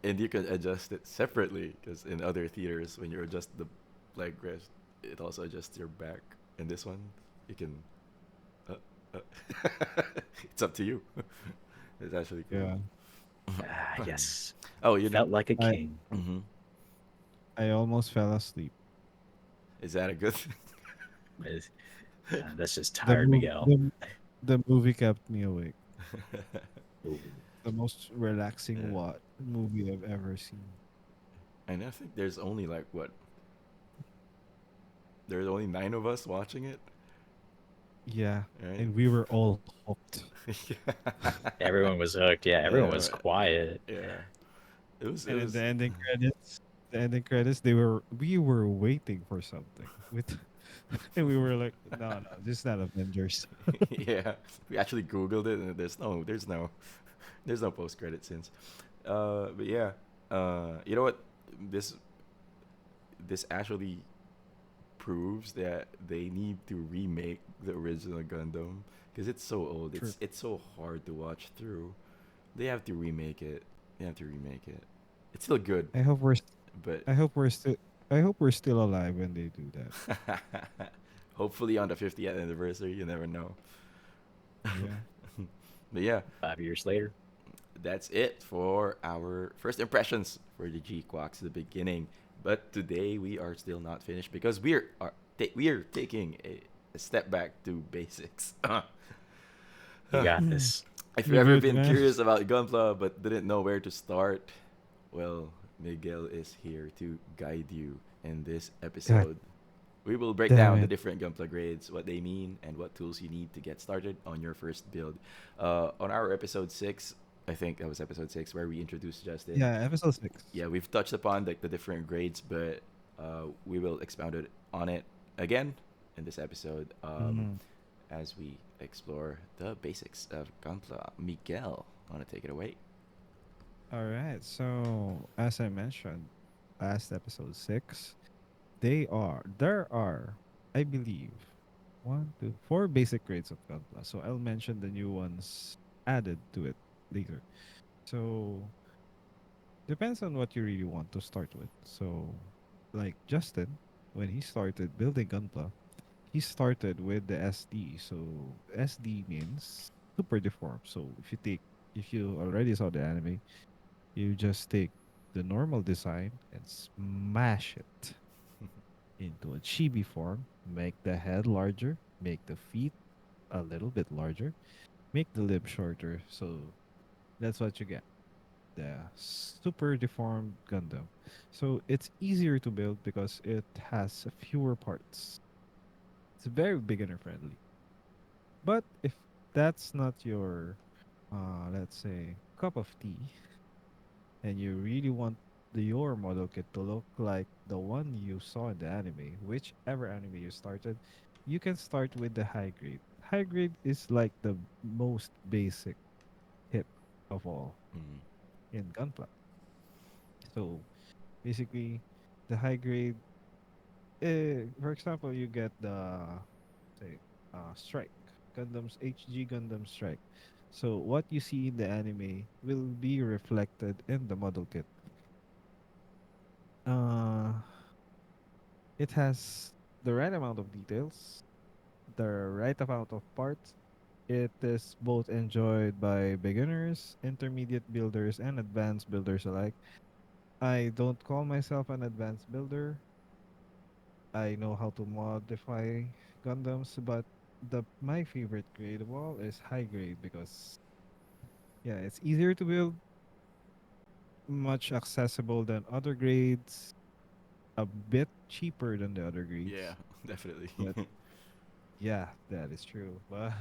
and you can adjust it separately because in other theaters, when you adjust the leg rest, it also adjusts your back. And this one, you can. Uh, it's up to you. It's actually cool. Yeah. Ah, yes. Oh, you know. Felt like a I king. Hmm. I almost fell asleep. Is that a good thing? That's just The tired move Miguel. the, The movie kept me awake. Ooh. The most relaxing Yeah. what movie I've ever seen. And I think there's only like what? There's only 9 of us watching it, Yeah, right? and we were all hooked. Everyone was hooked. Yeah, everyone was Yeah, quiet. yeah. It was. It And in was. the ending credits, we were waiting for something with, and we were like, no, no, this is not Avengers. Yeah, we actually Googled it, and there's no post credit scenes. But yeah, you know what? This this actually proves that they need to remake the original Gundam because it's so old. True. It's so hard to watch through. They have to remake it. They have to remake it. It's still good, I hope we're, but I hope we're still, I hope we're still alive when they do that. hopefully on the 50th anniversary, you never know. Yeah. But yeah, 5 years later. that's it for our first impressions for the GQuuuuuuuX The Beginning. But today we are still not finished because we are taking a step back to basics. You got this. If you've You ever good, been man? curious about Gunpla but didn't know where to start, well, Miguel is here to guide you in this God episode. We will break damn down the it. different Gunpla grades, what they mean, and what tools you need to get started on your first build. On our episode 6, I think that was episode 6, where we introduced Justin. Yeah, episode 6. Yeah, we've touched upon like the different grades, but we will expound on it again in this episode Mhm. as we explore the basics of Gunpla. Miguel, want to take it away? All right. So, as I mentioned, last episode 6, there are, I believe, one, two, four basic grades of Gunpla. So I'll mention the new ones added to it later. So depends on what you really want to start with. So, like Justin, when he started building Gunpla, he started with the SD. So SD means super deformed. So if you already saw the anime, you just take the normal design and smash it into a chibi form, make the head larger, make the feet a little bit larger, make the lip shorter. So that's what you get. The super deformed Gundam. So it's easier to build because it has fewer parts. It's very beginner friendly. But if that's not your let's say cup of tea, and you really want your model kit to look like the one you saw in the anime, whichever anime you started, you can start with the high grade. High grade is like the most basic kit of all Mm. in Gunpla. So basically, the high grade, for example, you get the say Strike Gundam's HG Gundam Strike. So what you see in the anime will be reflected in the model kit. Uh, it has the right amount of details, the right amount of parts. It is both enjoyed by beginners, intermediate builders, and advanced builders alike. I don't call myself an advanced builder. I know how to modify Gundams, but the my favorite grade of all is high grade because yeah, it's easier to build, much accessible than other grades, a bit cheaper than the other Yeah, grades. definitely. But yeah, that is true. But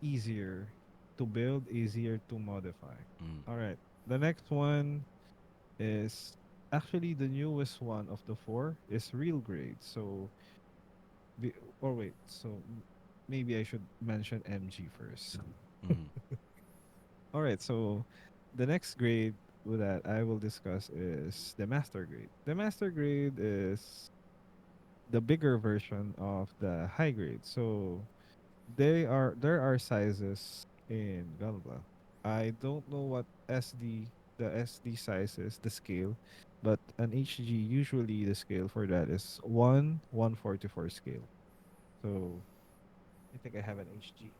easier to build, easier to modify. Mm. All right. The next one is actually the newest one of the four is real grade. So, or wait, so maybe I should mention MG first. Mm. All right. So, the next grade that I will discuss is the master grade. The master grade is the bigger version of the high grade. So, there are sizes in Galva. I don't know what SD size is, the scale, but an HG usually the scale for that is 1/144 scale. So I think I have an HG.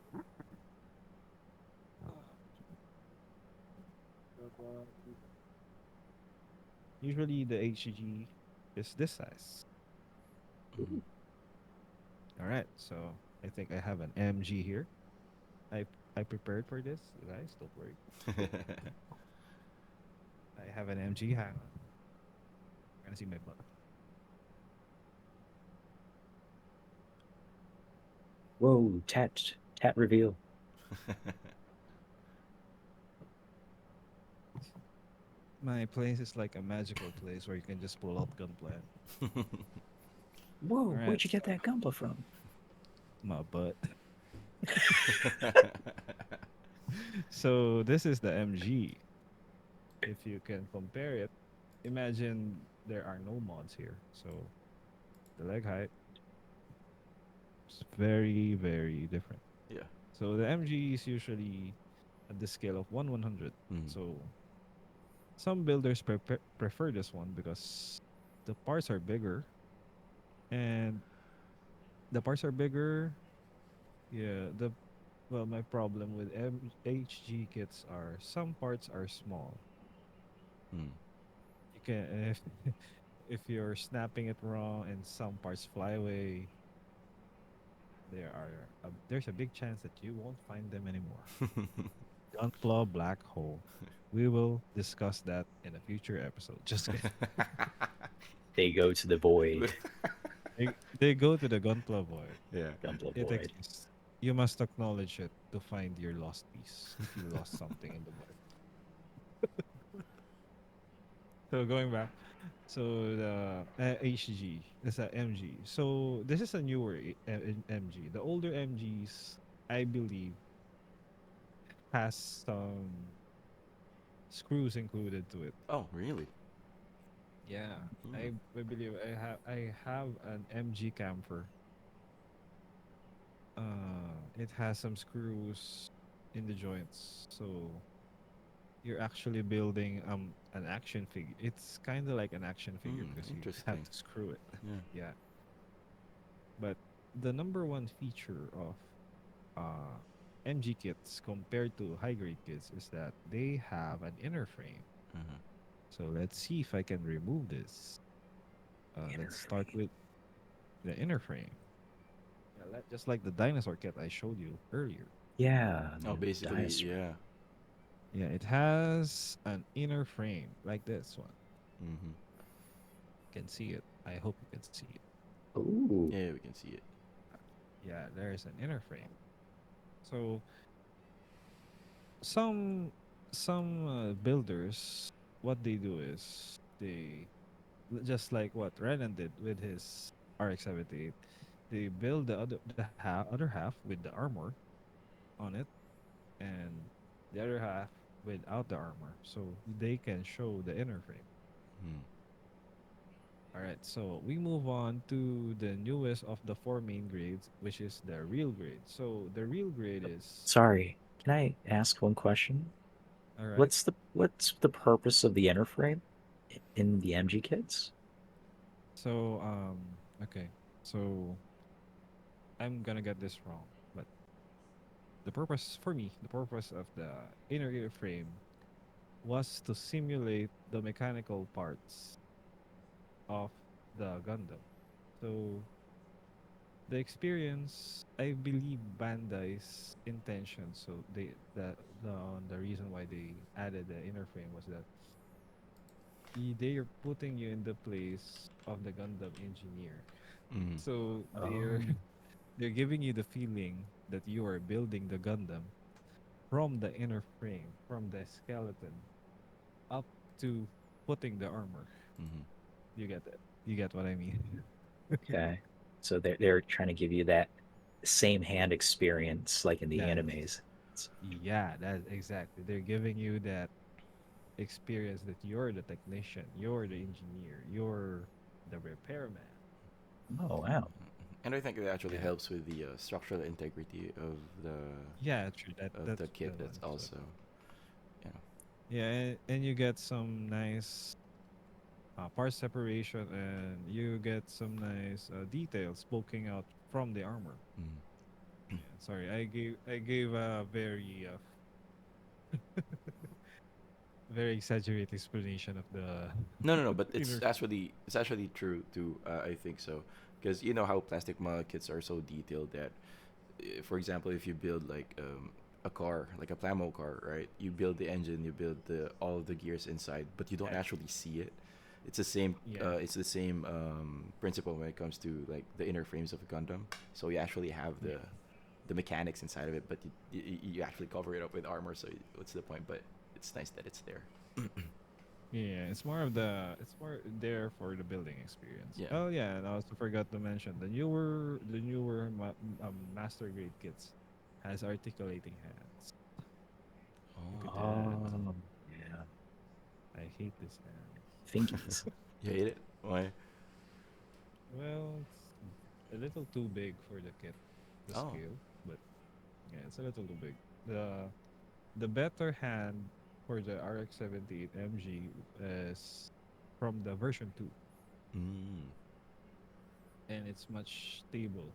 Usually the HG is this size. Mm. All right, so I think I have an MG here. I I prepared for this, guys. Don't worry. I have an MG. Hang on. You're gonna see my butt. Whoa, tat reveal. My place is like a magical place where you can just pull out gunpla. All Whoa, right, where'd you get that Gunpla from? my butt. So this is the MG. If you can compare it, imagine there are no mods here. So the leg height is very, very different. Yeah. So the MG is usually at the scale of 1/100. Mm. So some builders prefer this one because the parts are bigger, and the parts are bigger. Yeah, the well, my problem with HG kits are some parts are small. Mm. You can if you're snapping it wrong and some parts fly away, there's a big chance that you won't find them anymore. Gunpla black hole. We will discuss that in a future episode. Just kidding. They go to the void. They go to the Gunpla void. Yeah. Gunpla It void. exists. You must acknowledge it to find your lost piece if you lost something in the void. So going back, so the HG is a MG. So this is a newer MG. The older MGs, I believe, has some screws included to it. Oh, really? Yeah, Mm. I believe I have an MG camper. It has some screws in the joints, so you're actually building an action figure. It's kind of like an action figure Mm. because you have Interesting. to screw it. Yeah. Yeah, but the number one feature of uh MG kits compared to high grade kits is that they have an inner frame. Mm-hmm. So let's see if I can remove this. Let's start Interframe. with the inner frame. Yeah, just like the dinosaur kit I showed you earlier. Yeah, Oh, the basically, dinosaur. yeah. Yeah, it has an inner frame like this one. Mm-hmm. You can see it. I hope you can see it. Ooh. Yeah, we can see it. Yeah, there is an inner frame. So some builders, what they do is just like what Renan did with his RX-78, they build other half with the armor on it, and the other half without the armor, so they can show the inner frame. Mm. All right, so we move on to the newest of the four main grades, which is the real grade. So the real grade is Sorry. Can I ask one question? all right. What's the purpose of the interframe in the MG kits? So okay, so I'm gonna get this wrong, but the purpose for me, the purpose of the inner ear frame was to simulate the mechanical parts of the Gundam. So the experience, I believe Bandai's intention, so the reason why they added the inner frame was that they are putting you in the place of the Gundam engineer. Mm. So Oh, they're giving you the feeling that you are building the Gundam from the inner frame, from the skeleton up to putting the armor. Mm-hmm. You get it. You get what I mean? okay. So they're trying to give you that same hand experience like in the That animes. yeah, that exactly. They're giving you that experience that you're the technician, you're the engineer, you're the repairman. Oh wow. And I think it actually Yeah. helps with the structural integrity Yeah, true. of That's the kit. the one. That's So also, yeah. yeah, and you get some nice part separation, and you get some nice details poking out from the armor. Mm. Yeah, sorry, I gave a very very exaggerated explanation of the No, no, no. But inner. it's actually true too. I think so, because you know how plastic model kits are so detailed that for example, if you build like a car, like a Plamo car, right? You build the engine, you build the all of the gears inside, but you don't Yeah. actually see it. It's the same. Yeah. It's the same principle when it comes to like the inner frames of a Gundam. So you actually have Yeah. the mechanics inside of it, but you actually cover it up with armor. So what's the point? But it's nice that it's there. Yeah, it's more of the it's more there for the building experience. Yeah. Oh yeah, and I also forgot to mention the newer master grade kits has articulating hands. Look at that. Oh, yeah. I hate this hand. Fingies. You hate it? Why? Well, it's a little too big for the kit, the Oh. scale, but yeah, it's a little too big. The better hand for the RX-78 MG is from the version 2, Mm. and it's much stable.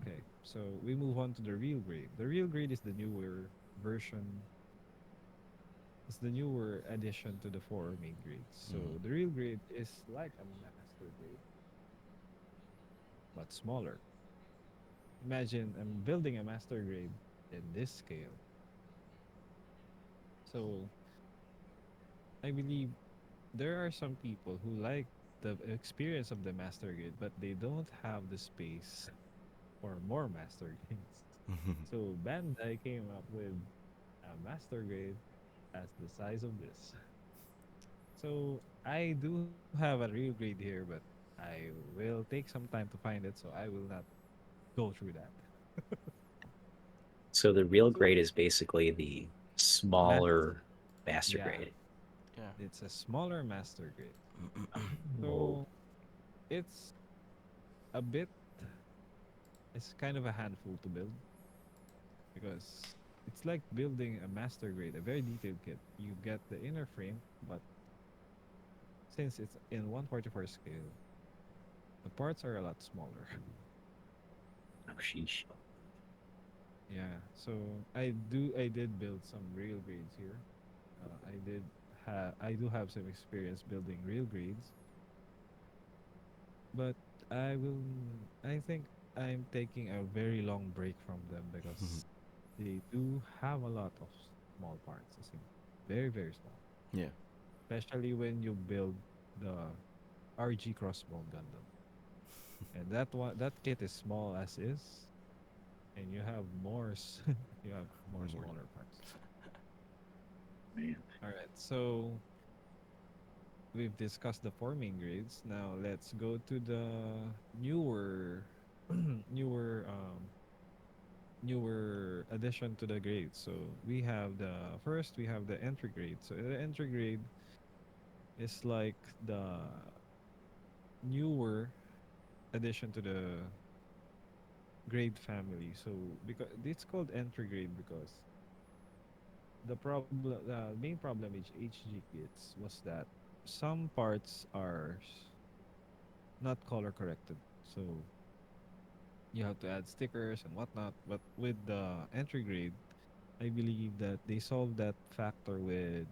Okay, so we move on to the real grade. The real grade is the newer version. It's the newer addition to the four main grades. So Mm. the real grade is like a master grade, but smaller. Imagine I'm building a master grade in this scale. So I believe there are some people who like the experience of the master grade, but they don't have the space for more master grades. So Bandai came up with a master grade as the size of this. So I do have a real grade here, but I will take some time to find it, so I will not go through that. So the real So grade is basically the mass, smaller master yeah, grade. Yeah. it's a smaller master grade. Oh, So it's a bit, it's kind of a handful to build because it's like building a master grade, a very detailed kit. You get the inner frame, but since it's in 144 scale, the parts are a lot smaller. oh sheesh. Yeah, so I did build some real grades here. I do have some experience building real grades, but I think I'm taking a very long break from them because they do have a lot of small parts. I think very small, Yeah. especially when you build the RG Crossbone Gundam, and that kit is small as is, and you have you have more More. smaller parts. Man. All right, so we've discussed the forming grades. Now let's go to the newer, newer, newer addition to the grades. So we have the entry grade. So the entry grade is like the newer addition to the grade family. So because it's called entry grade because the main problem with HG kits was that some parts are not color corrected. So you have to add stickers and whatnot. But with the entry grade, I believe that they solved that factor with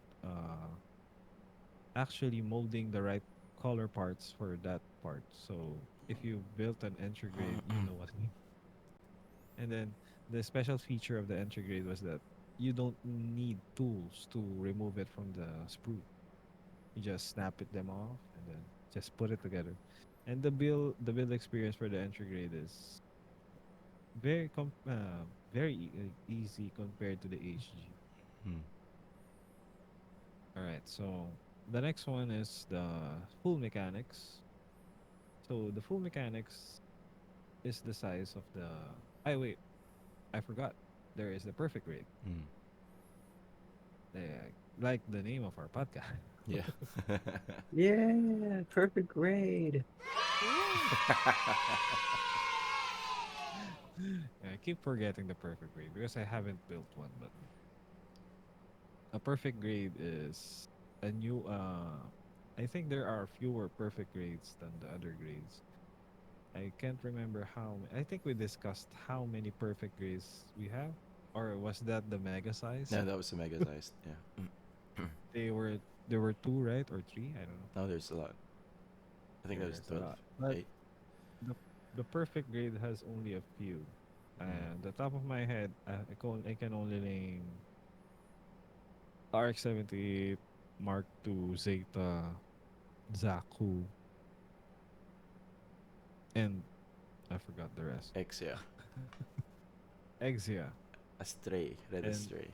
actually molding the right color parts for that part. So if you built an entry grade, you know what I mean. And then the special feature of the entry grade was that you don't need tools to remove it from the sprue. You just snap it them off and then just put it together. And the build experience for the entry grade is easy compared to the HG. Mm. All right, so the next one is the full mechanics. So the full mechanics is the size of the. I wait, I forgot. There is the perfect grade, Mm. like the name of our podcast. Yeah. Yeah, perfect grade. I keep forgetting the perfect grade because I haven't built one. But a perfect grade is a new. I think there are fewer perfect grades than the other grades. I can't remember I think we discussed how many perfect grades we have, or was that the mega size? No, that was the mega sized. Yeah. They were there were two, right, or three? I don't know. Now there's a lot. I think that was There's a 12, lot, but 8. the the perfect grade has only a few. Mm. The top of my head, I can only name RX-78, Mark II, Zeta, Zaku, and I forgot the rest. X, yeah. Exia Astray, Red and Astray.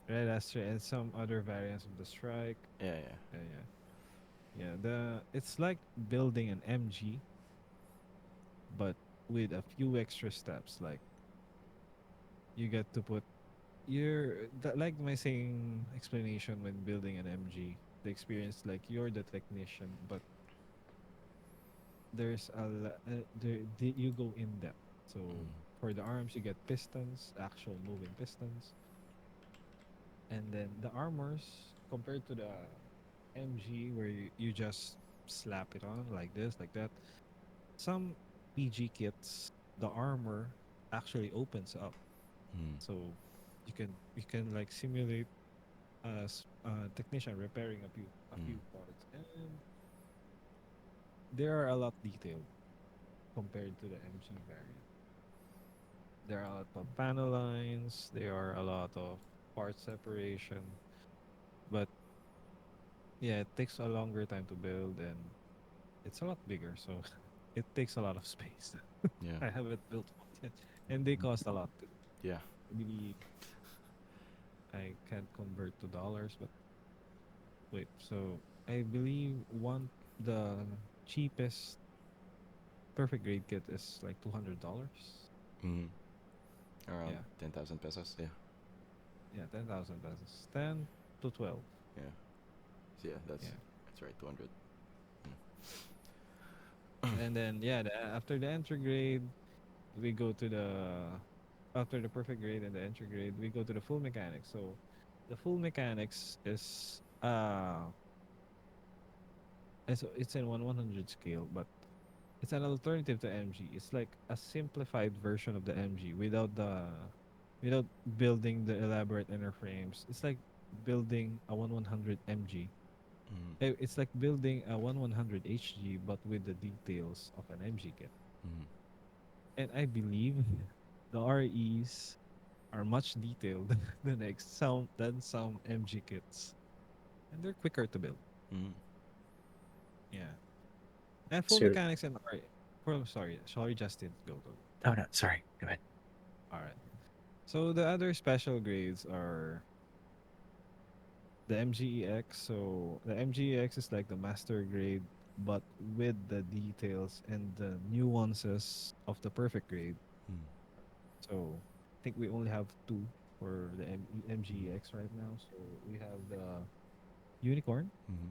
Red Astra and some other variants of the Strike. Yeah, yeah. Yeah. Yeah, the it's like building an MG, but with a few extra steps. Like you get to put like my saying explanation when building an MG. The experience like you're the technician, but you go in depth. So Mm. for the arms, you get pistons, actual moving pistons, and then the armors compared to the MG where you just slap it on like this, like that. Some PG kits, the armor actually opens up, Mm. so you can like simulate a technician repairing a Mm. few parts, and they are a lot detailed compared to the MG variant. There are a lot of panel lines. There are a lot of part separation, but yeah, it takes a longer time to build, and it's a lot bigger, so it takes a lot of space. Yeah. I haven't built one yet, and they cost a lot too. Yeah. I believe I can't convert to dollars, but wait. So I believe the cheapest perfect grade kit is like $200. Mm. Around Yeah, 10,000 pesos. Yeah. yeah, 10,000 pesos, 10 to 12. Yeah. So yeah, Yeah, that's right. 200. and then yeah, after the entry grade, we go to the after the perfect grade and the entry grade, we go to the full mechanics. So the full mechanics is it's in 1/100 scale, but it's an alternative to MG. It's like a simplified version of the MG without building the elaborate inner frames. It's like building a 1/100 MG. Mm. It's like building a 1/100 HG but with the details of an MG kit. Mm. And I believe the REs are much detailed than some MG kits, and they're quicker to build. Mm. Yeah, and full So, mechanics and RE. Sorry, Justin, go. oh no, sorry. Go ahead. All right. So the other special grades are the MGEX. So the MGEX is like the master grade, but with the details and the nuances of the perfect grade. Mm. So I think we only have two for the MGEX right now. So we have the unicorn, Mm.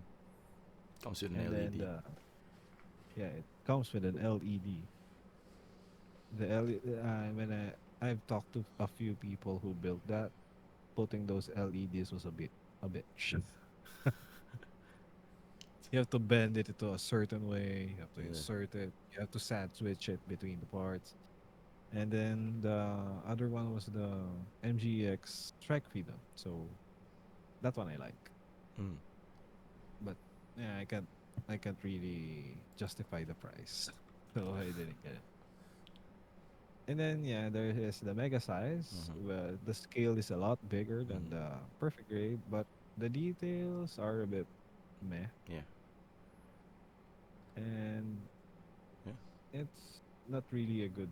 Comes with an and then LED. it comes with an LED. The LED, I've talked to a few people who built that, putting those LEDs was a bit shit. You have to bend it into a certain way. You have to Yeah. insert it. You have to sand switch it between the parts. And then the other one was the MGX Strike Freedom. So that one I like. Mm. But yeah, I can't really justify the price. So I didn't get it. And then yeah, there is the mega size. Mm-hmm. Where the scale is a lot bigger than Mm. the perfect grade, but the details are a bit meh. Yeah. And Yeah. it's not really a good.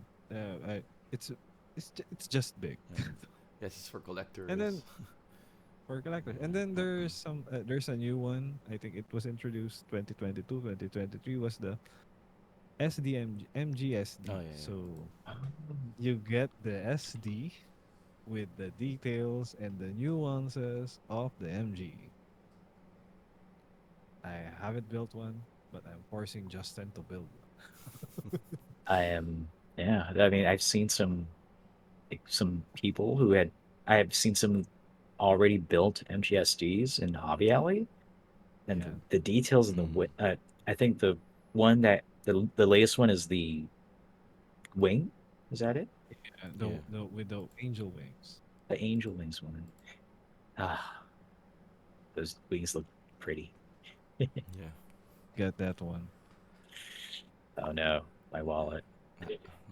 It's it's just big. Yeah. Yes, it's for And collectors. then for collectors, and then Yeah. there's a new one. I think it was introduced 2022, 2023 was the SDM Oh MGSD. yeah, yeah. So you get the SD with the details and the nuances of the MG. I haven't built one, but I'm forcing Justin to build one. I am, yeah. I mean, I've seen some people who had. I have seen some already built MGSDs in Hobby Alley, and Yeah, the details in the Mm. I think the one that the latest one is the wing. Is that it? yeah, Yeah. the with the angel wings. The angel wings one. Ah, those wings look pretty. Yeah. Get that one. Oh no, my wallet.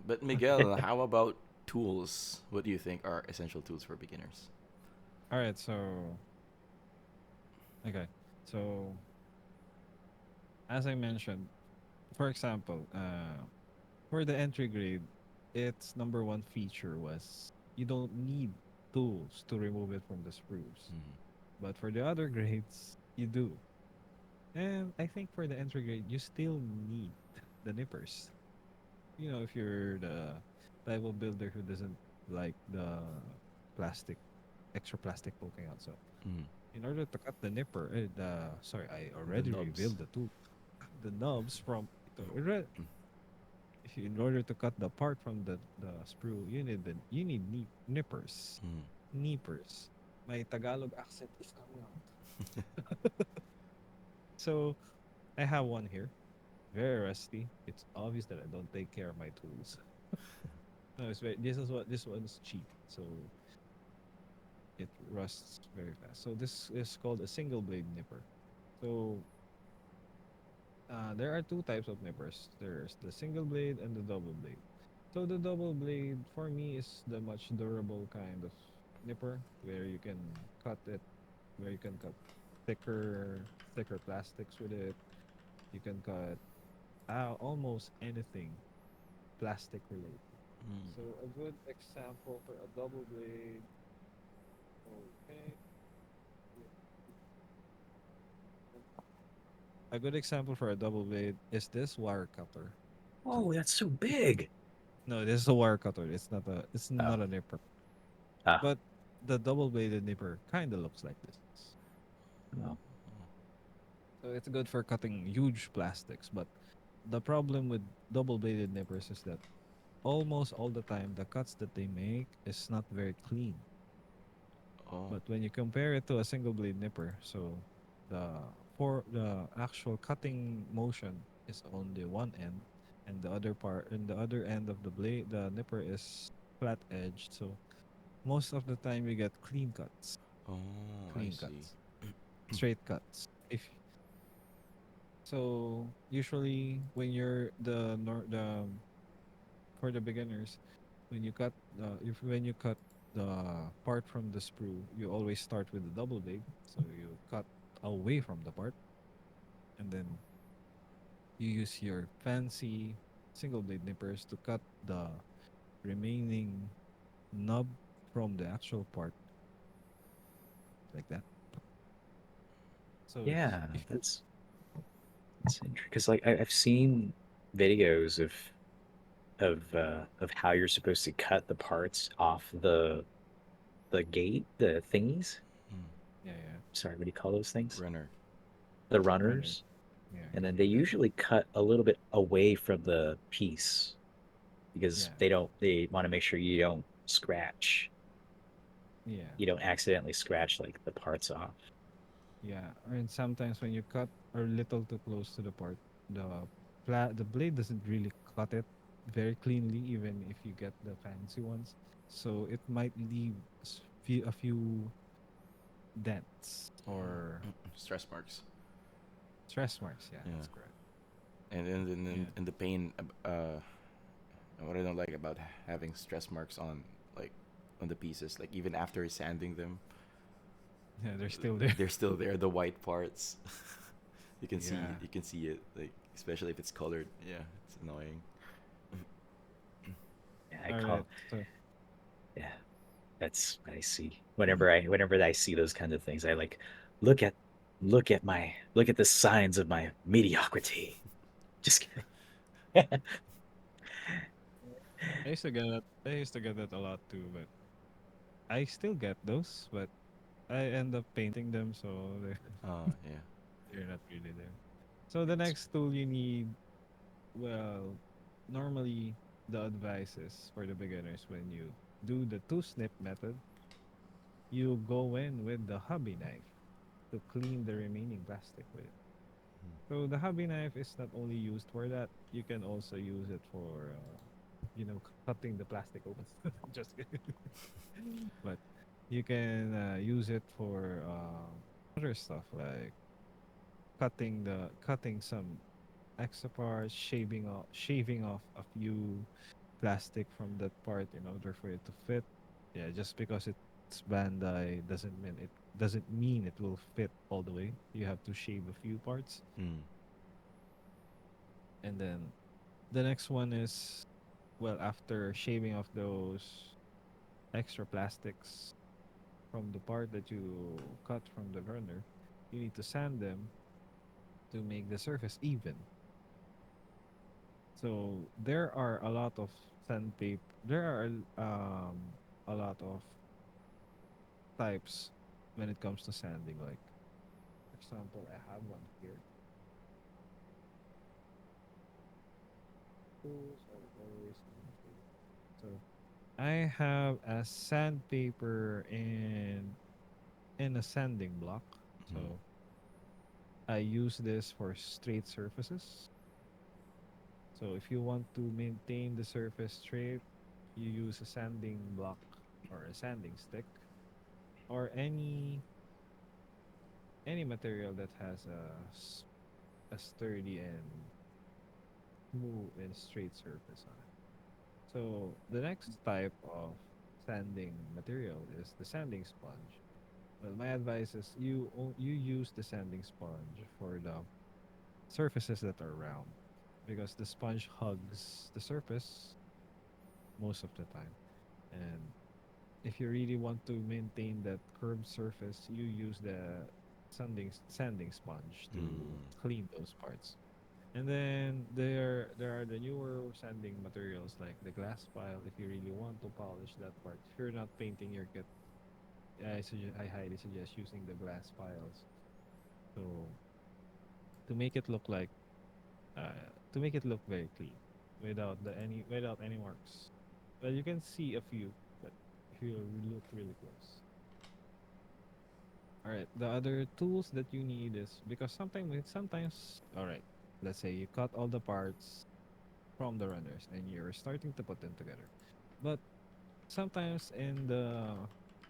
But Miguel, how about tools? What do you think are essential tools for beginners? All right, so okay, so as I mentioned, for example, for the entry grade, its number one feature was you don't need tools to remove it from the sprues. Mm. But for the other grades, you do. And I think for the entry grade, you still need the nippers. You know, if you're the type of builder who doesn't like the plastic, extra plastic poking out. So Mm. in order to cut the nipper, I The already nubs. revealed the tool, the nubs from Oh. Mm. if you, in order to cut the part from the sprue, you need nippers, Mm. nippers. My Tagalog accent is coming out. So I have one here, very rusty. It's obvious that I don't take care of my tools. No, it's very, this one is cheap, so it rusts very fast. So this is called a single blade nipper. So there are two types of nippers. There's the single blade and the double blade. So the double blade for me is the much durable kind of nipper where you can cut it, where you can cut thicker plastics with it. You can cut almost anything plastic related. Mm. So a good example for a double blade. Okay. A good example for a double blade is this wire cutter. Oh, that's so big. No, this is a wire cutter. It's Oh, not a nipper. ah, But the double bladed nipper kind of looks like this. oh. So it's good for cutting huge plastics. But the problem with double bladed nippers is that almost all the time the cuts that they make is not very clean. Oh. But when you compare it to a single blade nipper, so the for the actual cutting motion is on the one end, and the other end of the blade, the nipper is flat edged. So most of the time you get Oh, I clean see. cuts, straight cuts. If so, usually when you're the for the beginners, when you cut if when you cut the part from the sprue, you always start with the double blade. So you cut away from the part, and then you use your fancy single blade nippers to cut the remaining nub from the actual part like that. So Yeah, if that's interesting. Because like I've seen videos of how you're supposed to cut the parts off the gate, the thingies. Mm. yeah, Sorry, what do you call those things? Runner. The runner, runners. yeah, And then they yeah, usually cut a little bit away from the piece because yeah, they want to make sure yeah. you don't accidentally scratch like the parts off. Yeah, and sometimes when you cut a little too close to the part, the the blade doesn't really cut it very cleanly, even if you get the fancy ones. So it might leave a few dents or Stress marks. stress marks. Yeah, Yeah. that's correct. And Yeah, in the pain, what I don't like about having stress marks on like on the pieces, like even after sanding them, yeah, they're still there. they're still there. The white parts, Yeah. you can see it, like especially if it's colored. Yeah, it's annoying. Yeah, I All right. call So yeah, that's what I see. Whenever I see those kinds of things, I like look at look at the signs of my mediocrity. Just kidding. I used to get that. I used to get that a lot too, but I still get those, but I end up painting them, so Oh yeah. they're not really there. So the next tool you need, well, normally the advice is for the beginners when you do the two snip method, you go in with the hobby knife to clean the remaining plastic with it. So the hobby knife is not only used for that, you can also use it for, cutting the plastic open. Just kidding. But you can use it for other stuff like cutting some extra parts, shaving off a few plastic from that part in order for it to fit. Yeah, just because it's Bandai doesn't mean it will fit all the way. You have to shave a few parts. Mm. And then the next one is, well, after shaving off those extra plastics from the part that you cut from the runner, you need to sand them to make the surface even. So there are a lot of sandpaper. There are a lot of types when it comes to sanding. Like, for example, I have one here. Tools are always needed. So I have a sandpaper in a sanding block. Mm. So I use this for straight surfaces. So if you want to maintain the surface straight, you use a sanding block or a sanding stick or any material that has a sturdy and smooth and straight surface on it. So the next type of sanding material is the sanding sponge. Well, my advice is you use the sanding sponge for the surfaces that are round because the sponge hugs the surface most of the time. And if you really want to maintain that curved surface, you use the sanding sponge to Mm. clean those parts. And then there are the newer sanding materials like the glass file if you really want to polish that part. If you're not painting your kit, I highly suggest using the glass files. So to make it look like to make it look very clean without any marks. Well, you can see a few, but if you look really close. All right. The other tools that you need is because sometimes all right. Let's say you cut all the parts from the runners and you're starting to put them together. But sometimes in the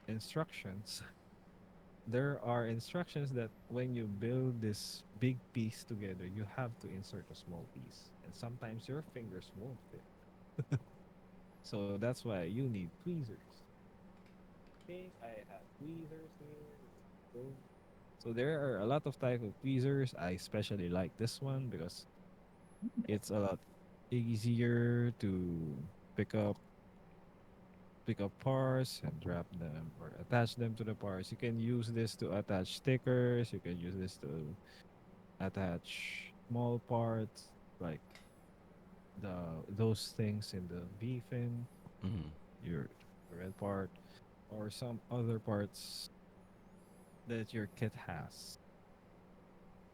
instructions, there are instructions that when you build this big piece together, you have to insert a small piece. And sometimes your fingers won't fit. So that's why you need tweezers. Think I have tweezers here. Go. So there are a lot of type of tweezers. I especially like this one because it's a lot easier to pick up pick up parts and drop them or attach them to the parts. You can use this to attach stickers. You can use this to attach small parts like those things in the V fin, Mm. your red part, or some other parts that your kit has.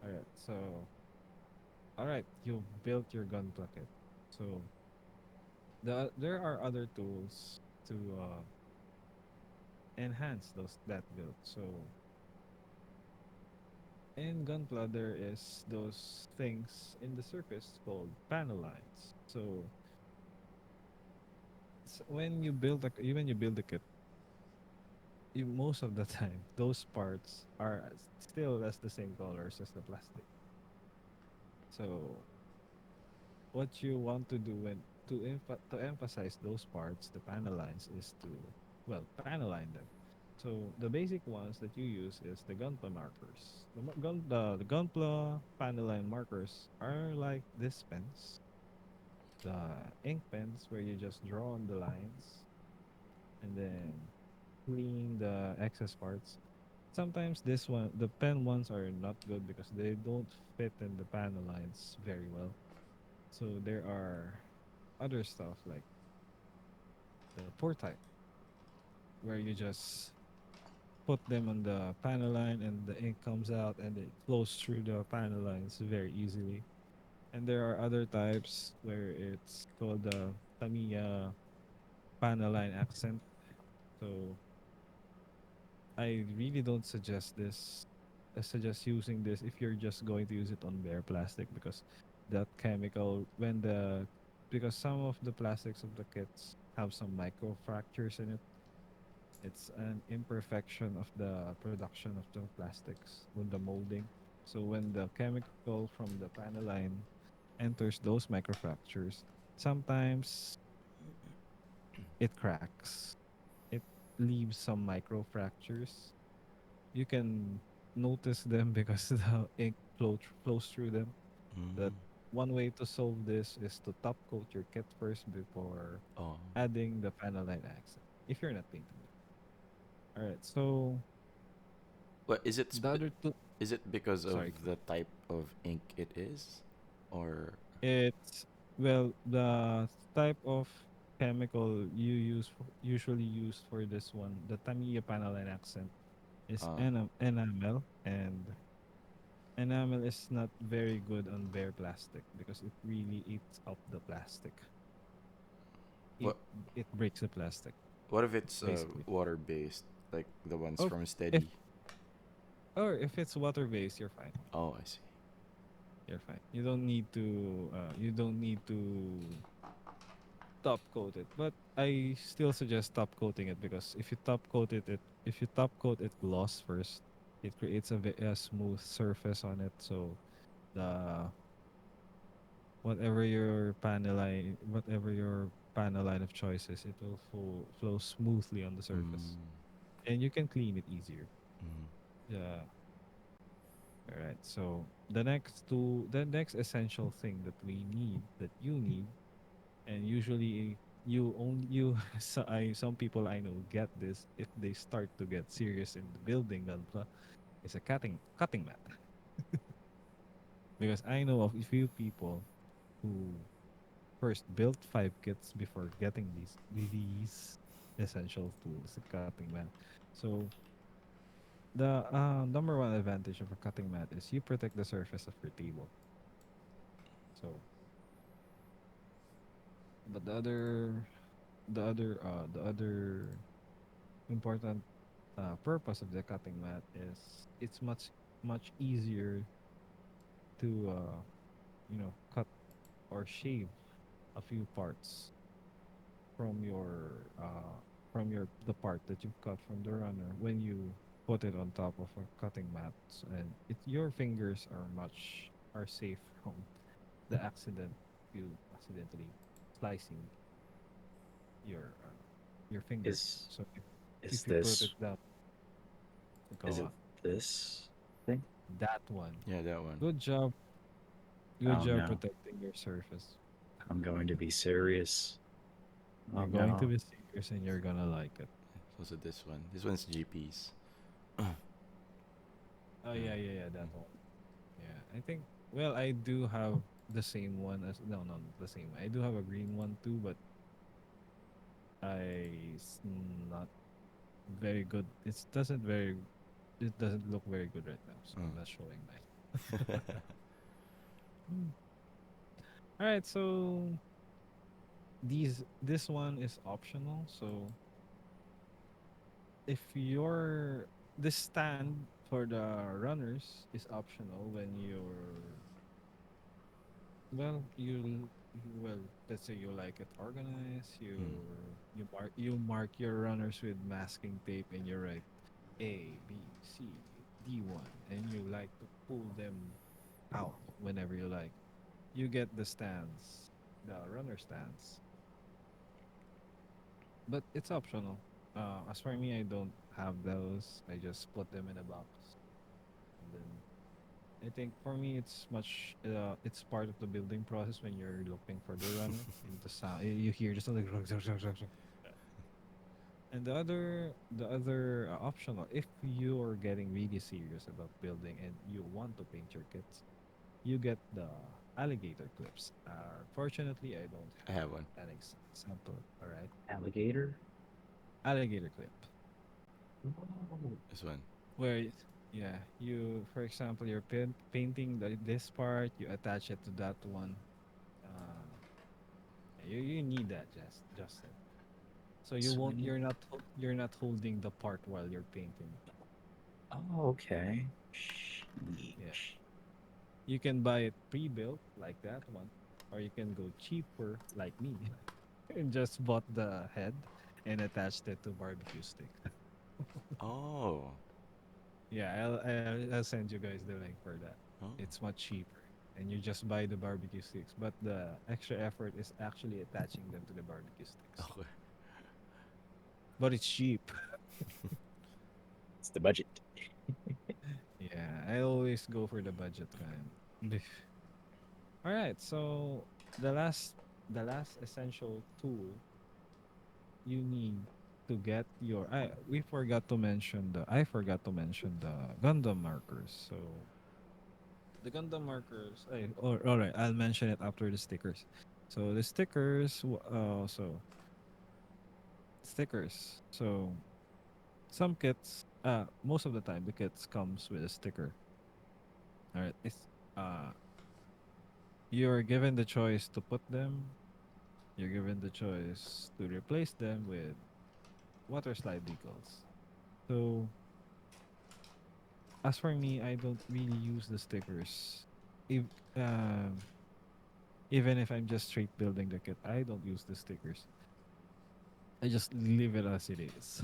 All right, so all right, you've built your gun kit. So there are other tools to enhance those that build. So in Gunpla, there is those things in the surface called panel lines. So when you build a kit, most of the time those parts are still as the same colors as the plastic. So what you want to do when to emphasize those parts, the panel lines, is to well panel line them. So the basic ones that you use is the Gunpla markers. The Gunpla panel line markers are like this pens, the ink pens where you just draw on the lines and then clean the excess parts. Sometimes the pen ones are not good because they don't fit in the panel lines very well. So there are other stuff like the pour type where you just put them on the panel line and the ink comes out and it flows through the panel lines very easily. And there are other types where it's called the Tamiya panel line accent. So I really don't suggest this. I suggest using this if you're just going to use it on bare plastic because that chemical because some of the plastics of the kits have some micro fractures in it. It's an imperfection of the production of the plastics with the molding. So when the chemical from the panel line enters those microfractures, sometimes it cracks. It leaves some microfractures. You can notice them because the ink flows through them. That Mm. one way to solve this is to top coat your kit first before Oh. adding the panel line accent. If you're not painting it. All right. So What is it? the other two, Is it because of sorry, the type of ink it is, or it's well the type of chemical you usually used for this one. The Tamiya panel line accent is uh, enamel, and enamel is not very good on bare plastic because it really eats up the plastic. It what it breaks the plastic what if it's basically. water based, like the ones Oh, from if Steady? or if it's water based, you're fine. Oh, I see. You're fine. You don't need to top coat it. But I still suggest top coating it because if you top coat it gloss first, it creates a smooth surface on it. So the whatever your panel line of choices, it will flow smoothly on the surface, Mm. and you can clean it easier. Mm. Yeah. All right. So the next essential thing that we need, that you need, and usually some people I know get this if they start to get serious in the building gunpla, is a cutting mat. Because I know of a few people who first built 5 kits before getting these essential tools, the cutting mat. So the number one advantage of a cutting mat is you protect the surface of your table. So, but the other important purpose of the cutting mat is it's much easier to cut or shave a few parts from your the part that you've cut from the runner when you put it on top of a cutting mat, and your fingers are safe from the accident you accidentally slicing your finger. Is So is if you put it this down, go is it on. this thing? That one. Yeah, that one. Good job. Good Oh job no. protecting your surface. I'm going to be serious. You're Oh going to no. be serious and you're gonna like it. Also, this one. This one's GPs. Oh Mm. yeah, yeah, yeah, that Mm. one. Yeah. I think well I do have the same one as no no not the same one. I do have a green one too, but it's not very good. It doesn't look very good right now, so I'm Mm. not showing mine. Mm. All right, so this one is optional. So if your the stand for the runners is optional when well let's say you like it organized, Mm. you mark your runners with masking tape and you write A B C D1, and you like to pull them out whenever you like. You get the runner stands, but it's optional. As for me, I don't have those. I just put them in a box, and then I think for me it's part of the building process when you're looking for the runner and the sound you hear just like and the other optional, if you're getting really serious about building and you want to paint your kits, you get the alligator clips. Fortunately, I don't I have have one. an example. All right, Alligator? alligator clip Oh. This one. where yeah, you for example you're painting this part, you attach it to that one. uh you need that, Justin, so you So I won't need. you're not holding the part while you're painting. Oh, okay. Yeah, Sheesh. you can buy it pre-built like that one, or you can go cheaper like me and just bought the head and attached it to barbecue stick. Oh. Yeah, I'll send you guys the link for that. Oh. It's much cheaper. and you just buy the barbecue sticks. But the extra effort is actually attaching them to the barbecue sticks. Okay. But it's cheap. It's the budget. Yeah, I always go for the budget kind. All right, so the last the last essential tool you need to get your I forgot to mention the Gundam markers. So the Gundam markers, all right, I'll mention it after the stickers. So the stickers, stickers. So some kits, most of the time the kits comes with a sticker. All right, it's you're given the choice to put them. You're given the choice to replace them with water slide decals. So as for me, I don't really use the stickers. If um even if I'm just straight building the kit, I don't use the stickers. I just leave it as it is.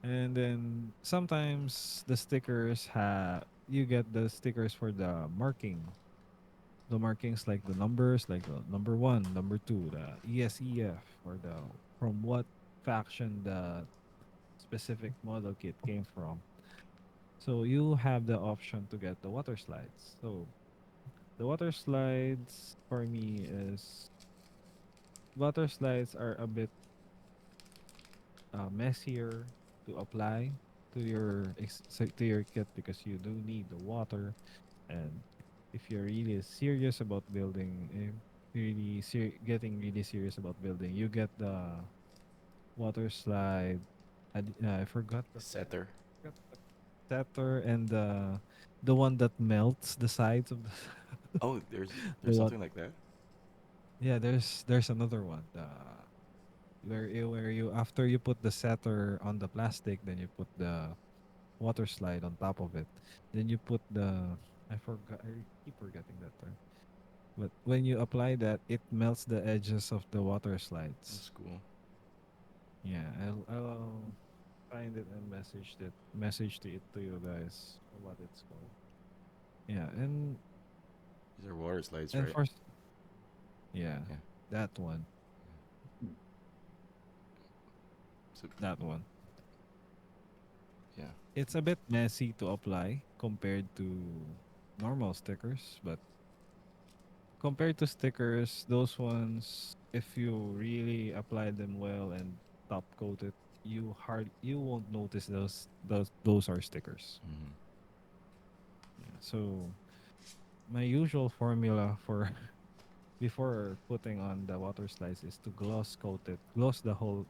And then sometimes the stickers have you get the stickers for the marking. The markings like the numbers, like the number one, number two, the ESEF, or the from what faction the specific model kit came from. So you have the option to get the water slides. So the water slides for me is water slides are a bit messier to apply to to your kit because you do need the water. And if you're really serious about building, getting really serious about building, you get the water slide. I forgot Setter. forgot the setter and the one that melts the sides of the Oh, the there's what something like that. yeah, there's another one. Where you after you put the setter on the plastic, then you put the water slide on top of it. Then you put the I keep forgetting that term. But when you apply that, it melts the edges of the water slides. That's cool. Yeah, I'll find it and message to it to you guys what it's called. Yeah, These are water slides, and right? for yeah, Yeah. that one, So that one. yeah. It's a bit messy to apply compared to normal stickers, but compared to stickers, those ones, if you really apply them well and top coat it, you won't notice those are stickers. Hmm. Yeah. So my usual formula for before putting on the water slides is to gloss the whole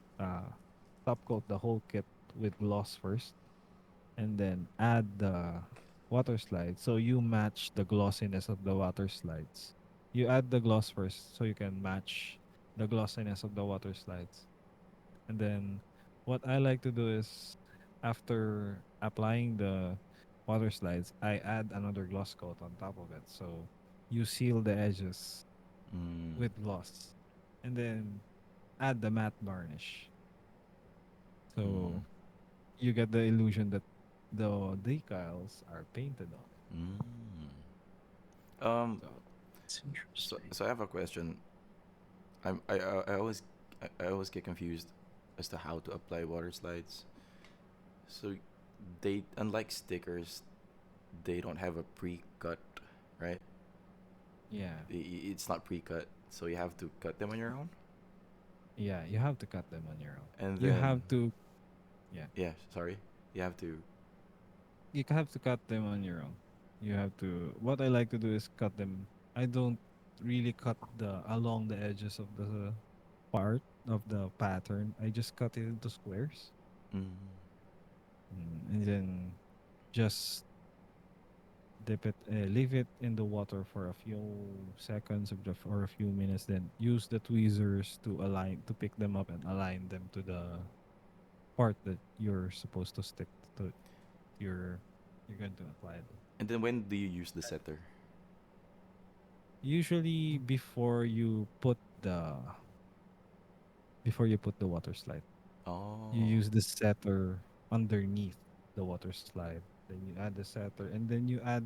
top coat the whole kit with gloss first, and then add the water slides so you match the glossiness of the water slides. You add the gloss first so you can match the glossiness of the water slides. And then what I like to do is after applying the water slides, I add another gloss coat on top of it. So you seal the edges Mm. with gloss. And then add the matte varnish. Mm. So you get the illusion that the decals are painted on it. Mm. Um. So It's So interesting. I have a question. I always get confused as to how to apply water slides. So they unlike stickers, they don't have a pre-cut, right? yeah, It's not pre-cut, so you have to cut them on your own. yeah, you have to cut them on your own. And You then have to, yeah, yeah, sorry, you have to. you have to cut them on your own. You have to. What I like to do is cut them. I don't really cut the along the edges of the part of the pattern. I just cut it into squares, Mm. and then just leave it in the water for a few seconds or a few minutes. Then use the tweezers to pick them up and align them to the part that you're supposed to stick to your you're going to apply it. And then when do you use the setter? Usually before you put the water slide, you Oh. use the setter underneath the water slide. Then you add the setter and then you add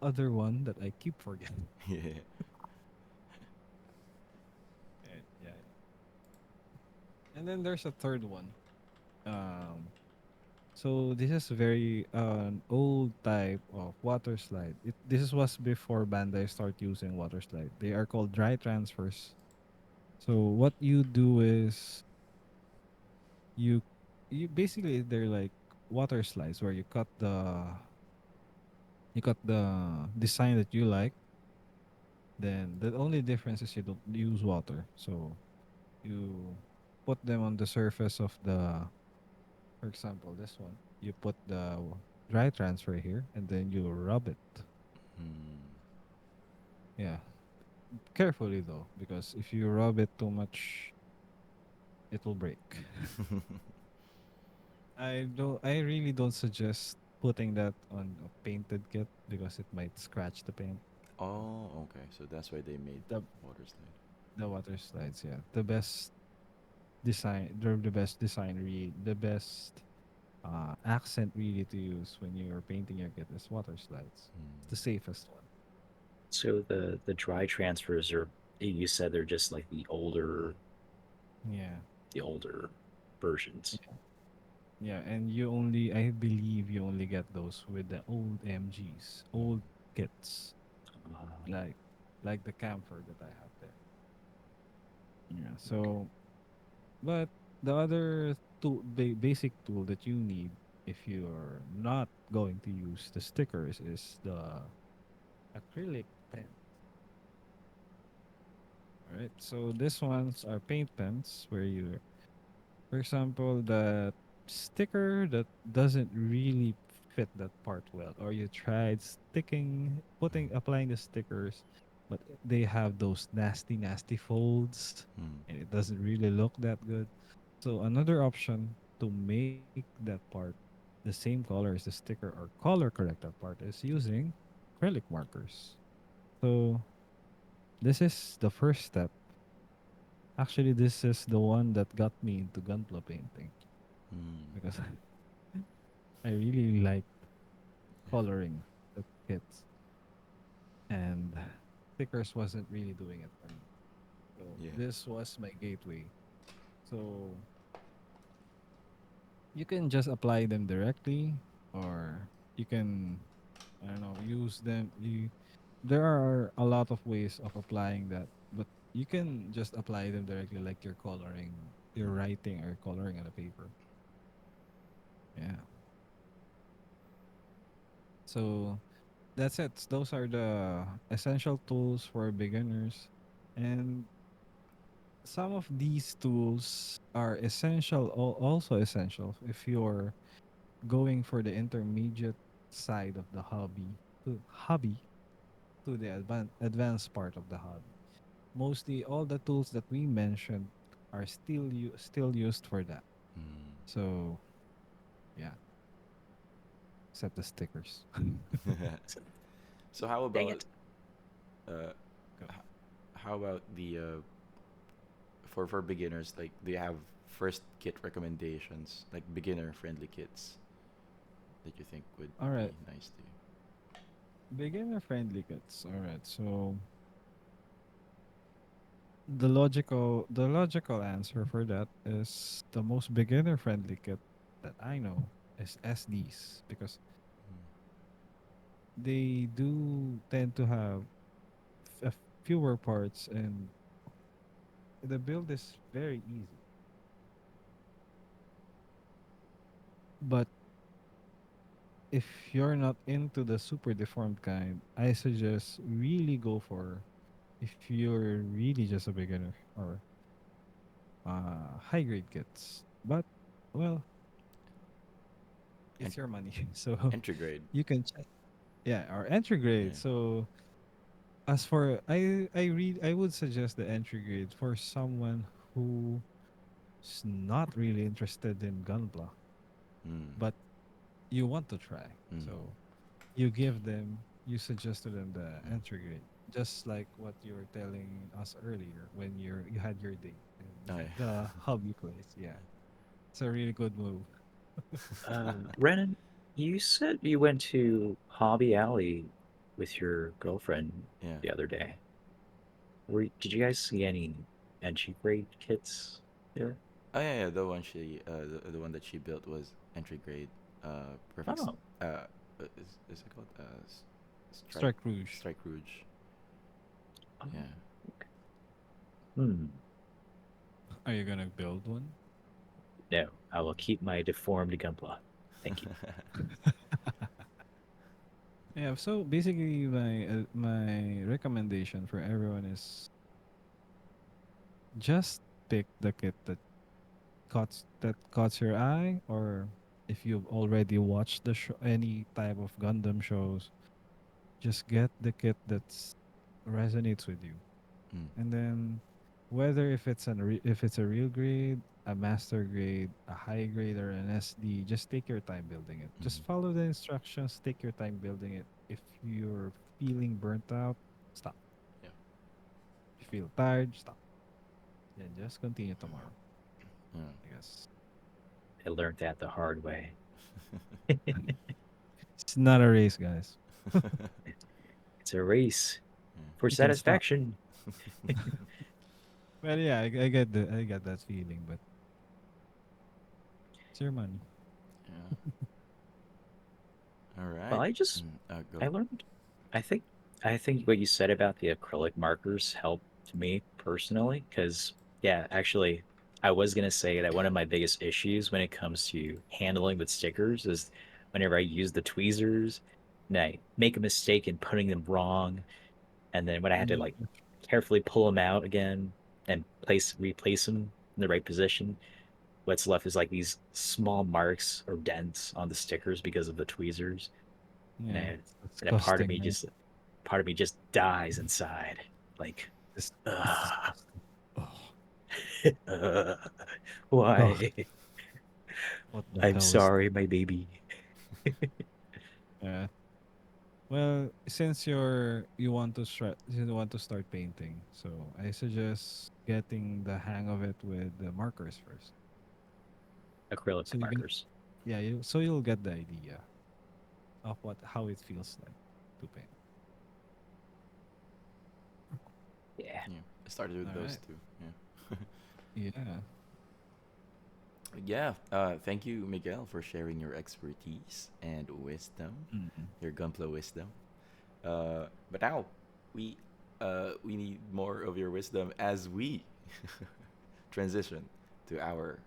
other one that I keep forgetting. Yeah. Yeah. And then there's a third one. Um, so this is very an old type of water slide. This was before Bandai start using water slide. They are called dry transfers. So what you do is you you basically they're like water slides where you cut the design that you like. Then the only difference is you don't use water. So you put them on the surface of the, for example, this one. You put the dry transfer here and then you rub it. Mm. Yeah. Carefully though, because if you rub it too much, it will break. I really don't suggest putting that on a painted kit because it might scratch the paint. Oh, okay. So that's why they made The water slide. the water slides, yeah. The best design the best accent really to use when you're painting your kit is water slides. It's the Mm. safest one. So the dry transfers are, you said they're just like Yeah. the older versions. Yeah. Yeah, and I believe you only get those with the old MGs, Mm. old kits, Uh, like like the camphor that I have there. Yeah. okay. So, but the other basic tool that you need if you're not going to use the stickers is the acrylic pen. All right. So this ones are paint pens where you, for example, the sticker that doesn't really fit that part well, or you tried applying the stickers, but they have those nasty folds, Mm. and it doesn't really look that good. So another option to make that part the same color as the sticker or color correct that part is using acrylic markers. So this is the first step. Actually, this is the one that got me into gunpla painting Mm. because I really like Yeah. coloring the kits, and stickers wasn't really doing it for me. So Yeah. this was my gateway. So you can just apply them directly, or you can, I don't know, use them. There are a lot of ways of applying that, but you can just apply them directly, like you're coloring, you're Mm. writing or coloring on a paper. Yeah. So that's it. Those are the essential tools for beginners. And some of these tools are also essential if you're going for the intermediate side of the hobby to the advanced part of the hobby. Mostly all the tools that we mentioned are still used for that. So yeah, except the stickers. Mm. So how Dang about it. uh, Go. h- how about the for beginners? Like, do you have first kit recommendations, like beginner friendly kits that you think would All be right, nice to you? beginner friendly kits. All right, so the logical answer for that is the most beginner friendly kit that I know is SDs because they do tend to have fewer parts and the build is very easy. But if you're not into the super deformed kind, I suggest really go for if you're really just a beginner or high grade kits. But well, En- it's your money, so Entry grade. you can check. Yeah, or entry Yeah. grade. So as for I would suggest the entry grade for someone who's not really interested in Gunpla, Mm. but you want to try. Mm. So you suggest to them the entry grade, just like what you were telling us earlier when you had your date Oh, in yeah. the hobby place. Yeah, it's a really good move. Renan, you said you went to Hobby Alley with your girlfriend Yeah. the other day. Did you guys see any entry grade kits there? Oh yeah, yeah. The one the one that she built was entry grade. Perfect. Oh, Is it called strike Strike Rouge. strike rouge? oh, Yeah. hmm. Are you gonna build one? No, I will keep my deformed Gunpla. Thank you. Yeah. So basically, my recommendation for everyone is just pick the kit that caught your eye, or if you've already watched the show, any type of Gundam shows, just get the kit that's resonates with you. Mm. And then whether if it's a real grade, a master grade, a high grade, or an SD, just take your time building it. Mm. Just follow the instructions, take your time building it. If you're feeling burnt out, stop. Yeah. If you feel tired, stop. Then just continue tomorrow, Yeah. I guess. I learned that the hard way. It's not a race, guys. It's a race for You can stop. satisfaction. Well, yeah, I get that feeling, but it's your money. Yeah. All Well, right. Go. I learned. I think I think what you said about the acrylic markers helped me personally because yeah, actually, I was gonna say that one of my biggest issues when it comes to handling with stickers is whenever I use the tweezers and I make a mistake in putting them wrong, and then when I had to Yeah. like carefully pull them out again and replace them in the right position, what's left is like these small marks or dents on the stickers because of the tweezers, and Yeah, I, it's and a disgusting, right? part of me just dies inside. Like, It's ugh, disgusting. Oh, ugh, God, why? what the I'm hell is that? sorry, my baby. Yeah. Well, since you want to start painting, so I suggest getting the hang of it with the markers first. Acrylic So you get markers. yeah, you'll get the idea of how it feels like to paint. Yeah. Yeah. I started with All those right. two. Yeah. Yeah. Yeah. Thank you, Miguel, for sharing your expertise and wisdom, Mm. your gunpla wisdom. But now we we need more of your wisdom as we transition to our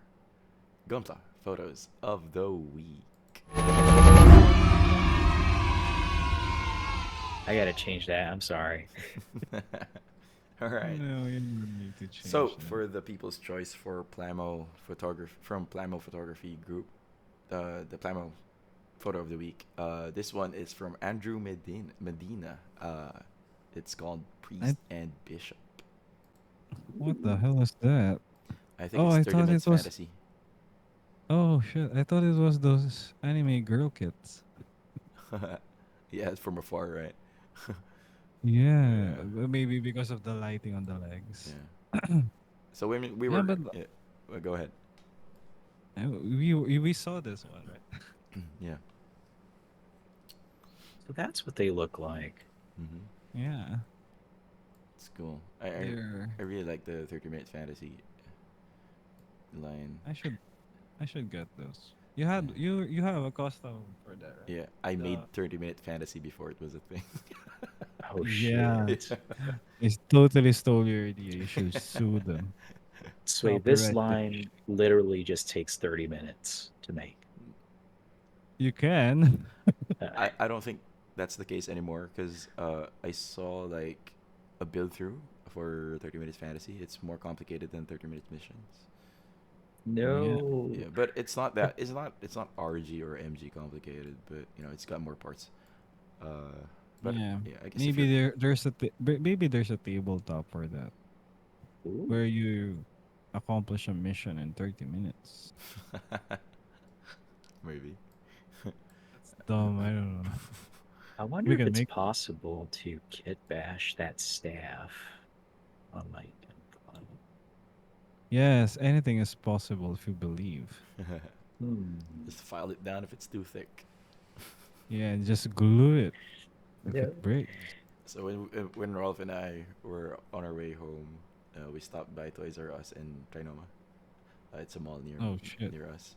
gunpla photos of the week. I gotta change that. I'm sorry. All right. No, you don't need to So change that. for the people's choice for Plamo photography from Plamo Photography Group, the Plamo photo of the week. This one is from Andrew Medina. It's called I, Priest and Bishop. what the Ooh. hell is that? I think Oh, it's I 30 thought minutes it was. fantasy. Oh shit! I thought it was those anime girl kits. Yeah, it's from afar, right? Yeah, Yeah, maybe because of the lighting on the legs. yeah. So when we Yeah, were, but yeah, well, go ahead. we saw this one, right? Yeah. So that's what they look like. Mm-hmm. Yeah, It's cool. I they're. really like the 30 minutes fantasy line. I should I should get those. Yeah. You have a custom for that, right? Yeah, I made The 30-minute fantasy before it was a thing. Oh yeah, shit. they totally stole your idea. You should sue them. So wait, this Copyright line protection. literally just takes 30 minutes to make. You can. Uh, I don't think that's the case anymore because I saw like a build through for 30 minutes fantasy. It's more complicated than 30 minutes missions. Yeah, Yeah, no. but it's not RG or MG complicated, but it's got more parts. Uh, but yeah. yeah, I guess if Maybe you're maybe there's a tabletop for that Ooh. where you accomplish a mission in 30 minutes. maybe. That's dumb. I don't know. I wonder We if can it's make possible to kit bash that staff on my gun. yes. Anything is possible if you believe. Hmm. Just file it down if it's too thick. Yeah, and just glue it. if Yeah. it breaks. So when Rolf and I were on our way home, we stopped by Toys R Us in Trinoma. It's a mall Oh shit. near us.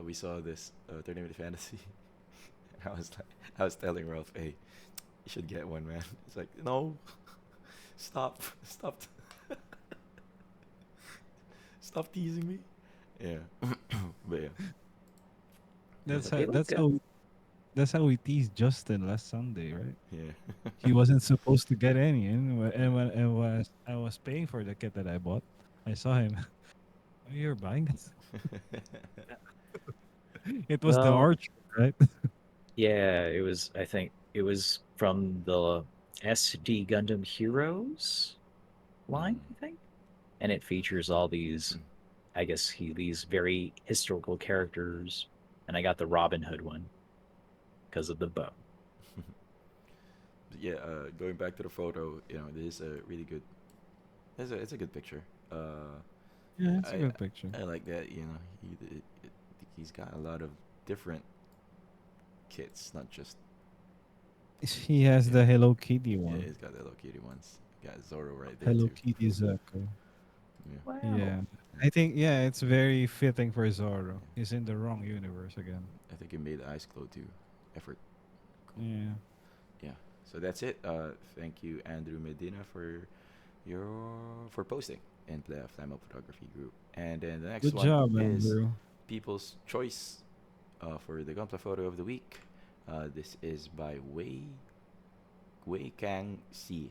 We saw this Tournament Fantasy. I was like, I was telling Rolf, "Hey, you should get one, man." It's like, no, stop, stop, stop teasing me. Yeah, but yeah, That's They how look that's good. how that's how we teased Justin last Sunday, right? yeah. He wasn't supposed to get any, and when I was paying for the kit that I bought, I saw him. Oh, you're buying this? It was the Well, archer, right? yeah, it was. I think it was from the SD Gundam Heroes line, I think, and it features all these. I guess these very historical characters, and I got the Robin Hood one because of the bow. Yeah, going back to the photo, this is a really good. It's a good picture. Yeah, it's a I good picture. I like that. He's got a lot of different kits, not just He has yeah. the Hello Kitty Yeah, one. he's got the Hello Kitty ones. Got Zoro right there Hello too. Kitty Zuko. Yeah, Wow. Yeah. yeah, I think yeah, it's very fitting for Zoro. yeah. He's in the wrong universe again. I think he made the eyes glow too. Effort. Cool. Yeah. Yeah. So that's it. Thank you, Andrew Medina, your for posting in Play of Time Photography group. And then the next Good one job, is Andrew. People's Choice for the Gunpla Photo of the Week. This is by Wei Kang Si.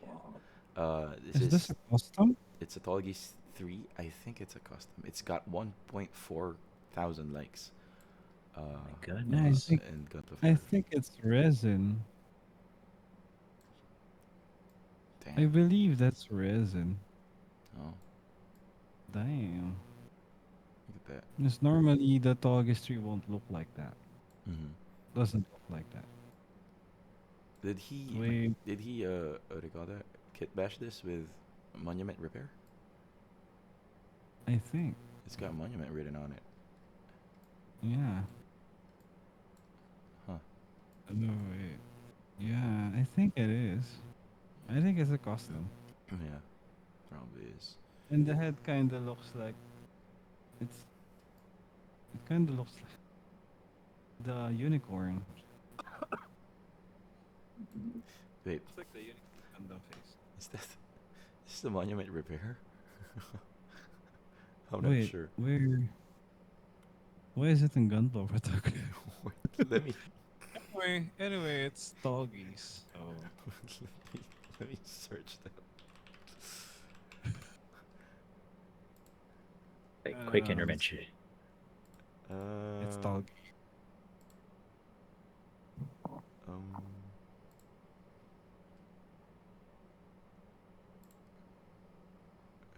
This Is this is a custom? it's a Tolgis 3. I think it's a custom. It's got 1.4 thousand likes. My Yeah, I goodness. think And Gunpla I Photography. think it's resin. I Damn. believe that's resin. Oh, Damn. look at that. Because normally the August tree won't look like that. Mm-hmm. Doesn't look like that. Did he Wait, did he what do you call that? Kit bash this with Monument Repair? I think. It's got Monument written on it. Yeah. Huh. No, wait. Yeah, I think it is. I think it's a custom. Yeah, probably is. And the head kind of looks like it's. It kind of looks like the unicorn. Wait, It's like the unicorn on the face. is that is the Monument Repair? I'm not Wait, sure. where? Why is it in Gunpla Photos? Wait, let me Anyway, it's doggies. So let me search that. Like quick it's, intervention. it's Uh, doggy. um,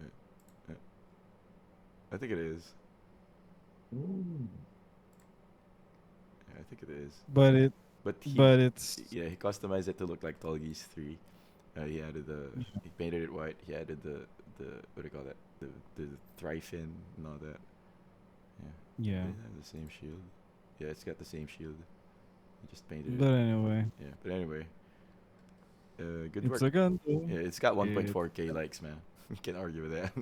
uh, uh, I think it is. Ooh. Yeah, I think it is. But it, But but it's yeah, he customized it to look like Tolgis 3. He added he painted it white. He added the what do you call that? The thry-fin and all that. Yeah. yeah. Does it have the same shield? Yeah, it's got the same shield. He just painted But it. anyway, Yeah, but anyway, good it's work. a gun. Yeah, it's got It's 1.4k likes, man. You can't argue with that.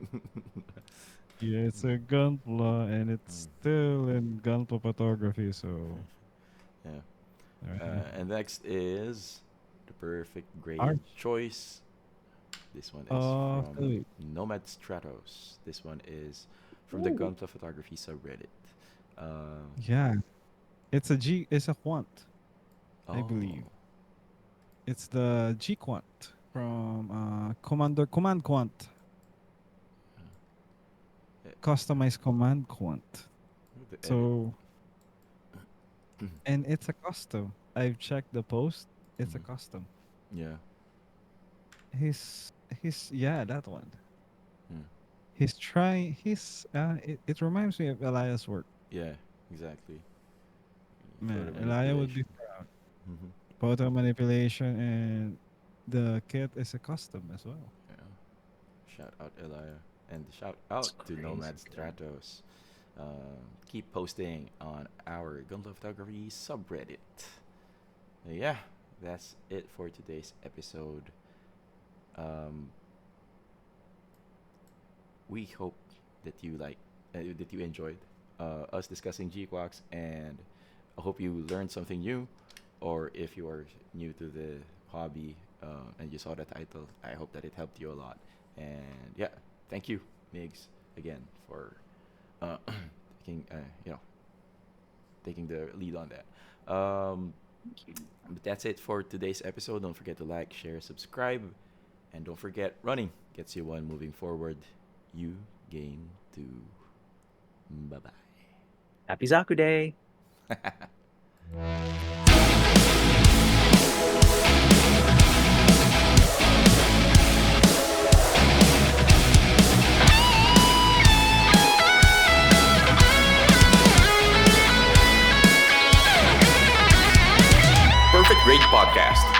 yeah, it's a gunpla, and it's Mm, still in gunpla photography. So yeah. alright. And next is the perfect gray Arch. choice. This one is from Philly. Nomad Stratos. This one is from the Ooh. Gunpla Photography subreddit. Uh, Yeah, it's a G. It's a quant, I oh, believe. It's the G quant from Commander Command Quant. yeah. Customized command quant. Look at the edit. So and it's a custom. I've checked the post. It's a Mhm. custom. Yeah. His yeah, that one. Yeah. He's trying. It reminds me of Elias' work. Yeah. Exactly. Photo Man, Elia would be manipulation. proud. Hmm. Photo manipulation, and the kit is a custom as well. Yeah. Shout out Elia and shout That's out to crazy Nomad good. Stratos. Keep posting on our Gunpla Photography subreddit. Yeah, that's it for today's episode. Um, we hope that you enjoyed us discussing GQuuuuuuX, and I hope you learned something new. Or if you are new to the hobby and you saw the title, I hope that it helped you a lot. And yeah, thank you, Migs, again for uh, taking taking the lead on that. But that's it for today's episode. Don't forget to like, share, subscribe, and don't forget running gets you one. Moving forward, you gain two. Bye bye. Happy Zaku Day. Perfect Grade Podcast.